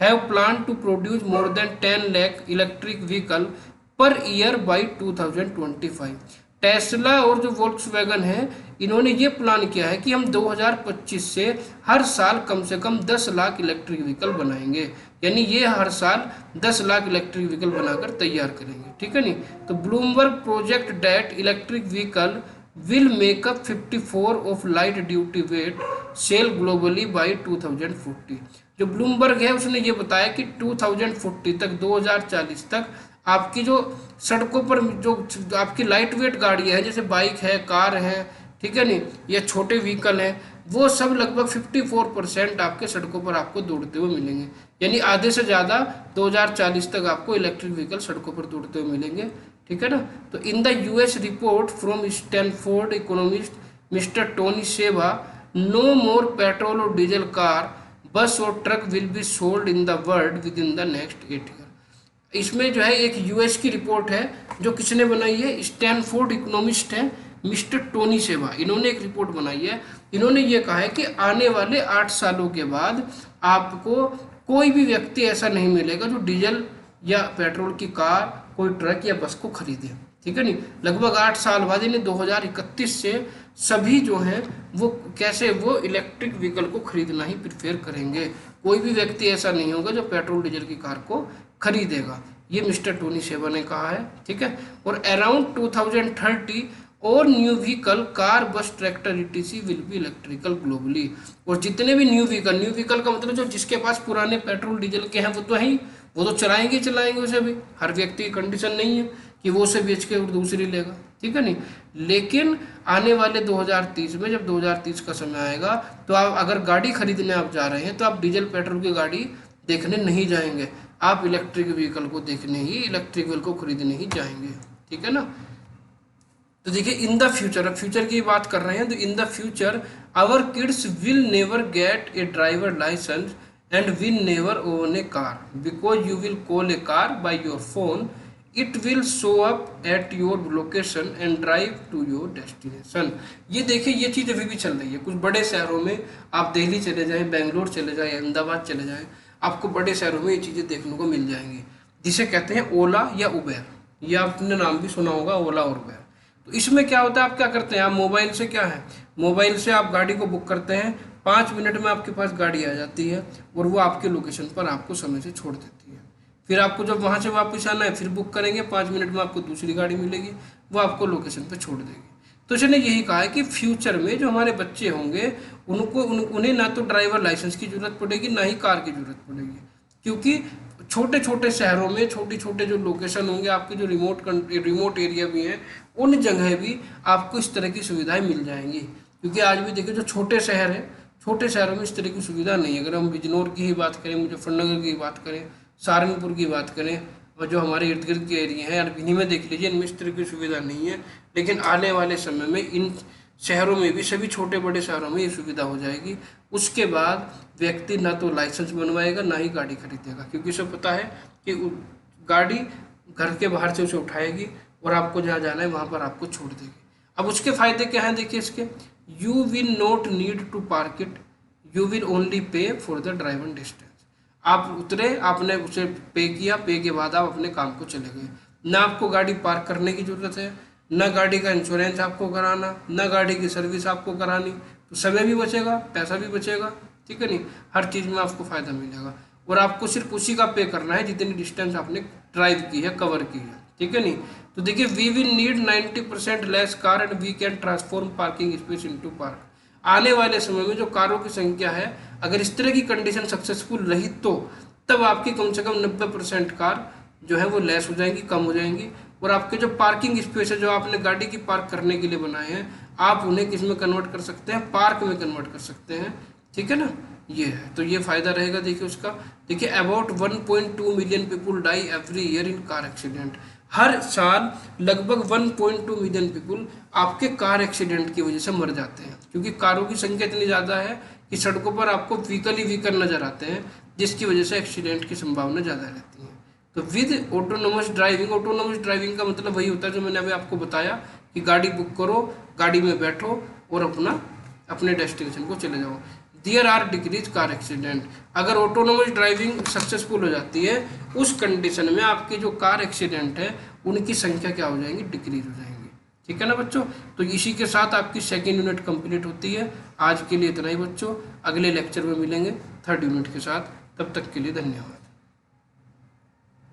have plan to produce more than 10 lakh electric vehicle per year by 2025। Tesla और जो वोल्क्सवैगन है, इन्होंने ये प्लान किया है कि हम 2025 से हर साल कम से कम 10 लाख इलेक्ट्रिक व्हीकल बनाएंगे, यानी ये हर साल 10 लाख इलेक्ट्रिक व्हीकल बनाकर तैयार करेंगे, ठीक है नहीं। तो Bloomberg project that electric vehicle will make up 54 of light duty vet sale globally by 2040। जो ब्लूमबर्ग है उसने ये बताया कि 2040 तक, 2040 तक आपकी जो सड़कों पर जो आपकी लाइट वेट गाड़ियाँ हैं, जैसे बाइक है, कार है, ठीक है नहीं, या छोटे व्हीकल हैं, वो सब लगभग 54% आपके सड़कों पर आपको दौड़ते हुए मिलेंगे, यानी आधे से ज़्यादा 2040 तक आपको इलेक्ट्रिक व्हीकल सड़कों पर दौड़ते हुए मिलेंगे, ठीक है ना। तो in the US report from Stanford economist mister Tony सेवा, नो मोर पेट्रोल और डीजल कार, बस और truck will be sold in the world with in the next 8 year. इसमें जो है एक यूएस की रिपोर्ट है, जो किसने बनाई है, स्टैनफोर्ड इकोनॉमिस्ट है मिस्टर टोनी सेवा, इन्होंने एक रिपोर्ट बनाई है। इन्होंने ये कहा है कि आने वाले 8 सालों के बाद आपको कोई भी व्यक्ति ऐसा नहीं मिलेगा जो डीजल या पेट्रोल की कार, कोई ट्रक या बस को खरीदे, ठीक है नहीं। लगभग 8 साल बाद, यानी 2031 से सभी जो हैं वो कैसे, वो इलेक्ट्रिक व्हीकल को खरीदना ही प्रिफेयर करेंगे, कोई भी व्यक्ति ऐसा नहीं होगा जो पेट्रोल डीजल की कार को खरीदेगा, ये मिस्टर टोनी सेवा ने कहा है, ठीक है। और अराउंड 2030 और न्यू व्हीकल, कार, बस, tractor etc will be electrical globally. और जितने भी न्यू व्हीकल का मतलब जो जिसके पास पुराने पेट्रोल डीजल के हैं वो तो है ही, वो तो चलाएंगे उसे भी, हर व्यक्ति की कंडीशन नहीं है कि वो उसे बेच के और दूसरी लेगा, ठीक है नहीं। लेकिन आने वाले 2030 में, जब 2030 का समय आएगा, तो आप अगर गाड़ी खरीदने आप जा रहे हैं तो आप डीजल पेट्रोल की गाड़ी देखने नहीं जाएंगे, आप इलेक्ट्रिक व्हीकल को देखने ही, इलेक्ट्रिक व्हीकल को खरीदने ही जाएंगे, ठीक है ना। तो देखिए इन द फ्यूचर, अब फ्यूचर की बात कर रहे हैं, तो in the future our kids will never get a driver license and will never own a car, because you will call a car by your phone, it will show up at your location and drive to your destination. ये देखिए ये चीज़ अभी भी चल रही है कुछ बड़े शहरों में, आप दिल्ली चले जाएं, बेंगलोर चले जाएं, अहमदाबाद चले जाएं, आपको बड़े शहरों में ये चीज़ें देखने को मिल जाएंगी, जिसे कहते हैं ओला या उबेर, ये आपने नाम भी सुना होगा, ओला और उबेर। तो इसमें क्या होता है, आप क्या करते हैं, आप मोबाइल से, क्या है, मोबाइल से आप गाड़ी को बुक करते हैं, 5 मिनट में आपके पास गाड़ी आ जाती है और वो आपके लोकेशन पर आपको समय से छोड़ देती है। फिर आपको जब वहाँ से वापस आना है फिर बुक करेंगे, 5 मिनट में आपको दूसरी गाड़ी मिलेगी, वो आपको लोकेशन पर छोड़ देगी। तो इसने यही कहा है कि फ्यूचर में जो हमारे बच्चे होंगे उन्हें ना तो ड्राइवर लाइसेंस की जरूरत पड़ेगी, ना ही कार की जरूरत पड़ेगी, क्योंकि छोटे छोटे शहरों में छोटे छोटे जो लोकेशन होंगे, आपके जो रिमोट एरिया भी हैं, उन जगह भी आपको इस तरह की सुविधाएं मिल जाएंगी। क्योंकि आज भी देखिए जो छोटे शहर हैं, छोटे शहरों में इस तरह की सुविधा नहीं है। अगर हम बिजनौर की ही बात करें, मुजफ्फरनगर की बात करें, सहारनपुर की बात करें, और जो हमारे इर्द गिर्द के एरिया हैं, अरबिनी में देख लीजिए, इनमें इस तरह की सुविधा नहीं है। लेकिन आने वाले समय में इन शहरों में भी, सभी छोटे बड़े शहरों में ये सुविधा हो जाएगी। उसके बाद व्यक्ति ना तो लाइसेंस बनवाएगा, ना ही गाड़ी खरीदेगा, क्योंकि उसे पता है कि गाड़ी घर के बाहर से उसे उठाएगी और आपको जहाँ जाना है वहाँ पर आपको छोड़ देगी। अब उसके फायदे क्या हैं, देखिए इसके, you will not need to park it, you will only pay for the driving distance. आप उतरे, आपने उसे पे किया, पे के बाद आप अपने काम को चले गए, ना आपको गाड़ी पार्क करने की ज़रूरत है, ना गाड़ी का इंश्योरेंस आपको कराना, ना गाड़ी की सर्विस आपको करानी, तो समय भी बचेगा, पैसा भी बचेगा, ठीक है नहीं, हर चीज़ में आपको फ़ायदा मिलेगा। और आपको सिर्फ उसी का पे करना है जितनी डिस्टेंस आपने ड्राइव की है, कवर की है, ठीक है नहीं। तो देखिए we will need 90% less car and we can transform parking space into park. आने वाले समय में जो कारों की संख्या है, अगर इस तरह की कंडीशन सक्सेसफुल रही तो तब आपकी कम से कम 90% कार जो है वो लेस हो जाएंगी, कम हो जाएंगी। और आपके जो पार्किंग स्पेस है, जो आपने गाड़ी की पार्क करने के लिए बनाए हैं, आप उन्हें किस में कन्वर्ट कर सकते हैं, पार्क में कन्वर्ट कर सकते हैं, ठीक है ना। ये है, तो ये फ़ायदा रहेगा। देखिए उसका, देखिए about 1.2 million people die every year in car accident. हर साल लगभग 1.2 मिलियन पीपल आपके कार एक्सीडेंट की वजह से मर जाते हैं, क्योंकि कारों की संख्या इतनी ज़्यादा है कि सड़कों पर आपको व्हीकल ही व्हीकल नज़र आते हैं, जिसकी वजह से एक्सीडेंट की संभावना ज़्यादा रहती है। तो विद ऑटोनोमस ड्राइविंग का मतलब वही होता है जो मैंने अभी आपको बताया कि गाड़ी बुक करो, गाड़ी में बैठो और अपने डेस्टिनेशन को चले जाओ। There are decrease car accident. अगर ऑटोनोमस ड्राइविंग सक्सेसफुल हो जाती है, उस कंडीशन में आपकी जो कार एक्सीडेंट है उनकी संख्या क्या हो जाएंगी, डिक्रीज हो जाएंगी। ठीक है ना बच्चों। तो इसी के साथ आपकी सेकेंड यूनिट कंप्लीट होती है। आज के लिए इतना ही बच्चों, अगले लेक्चर में मिलेंगे थर्ड यूनिट के साथ। तब तक के लिए धन्यवाद।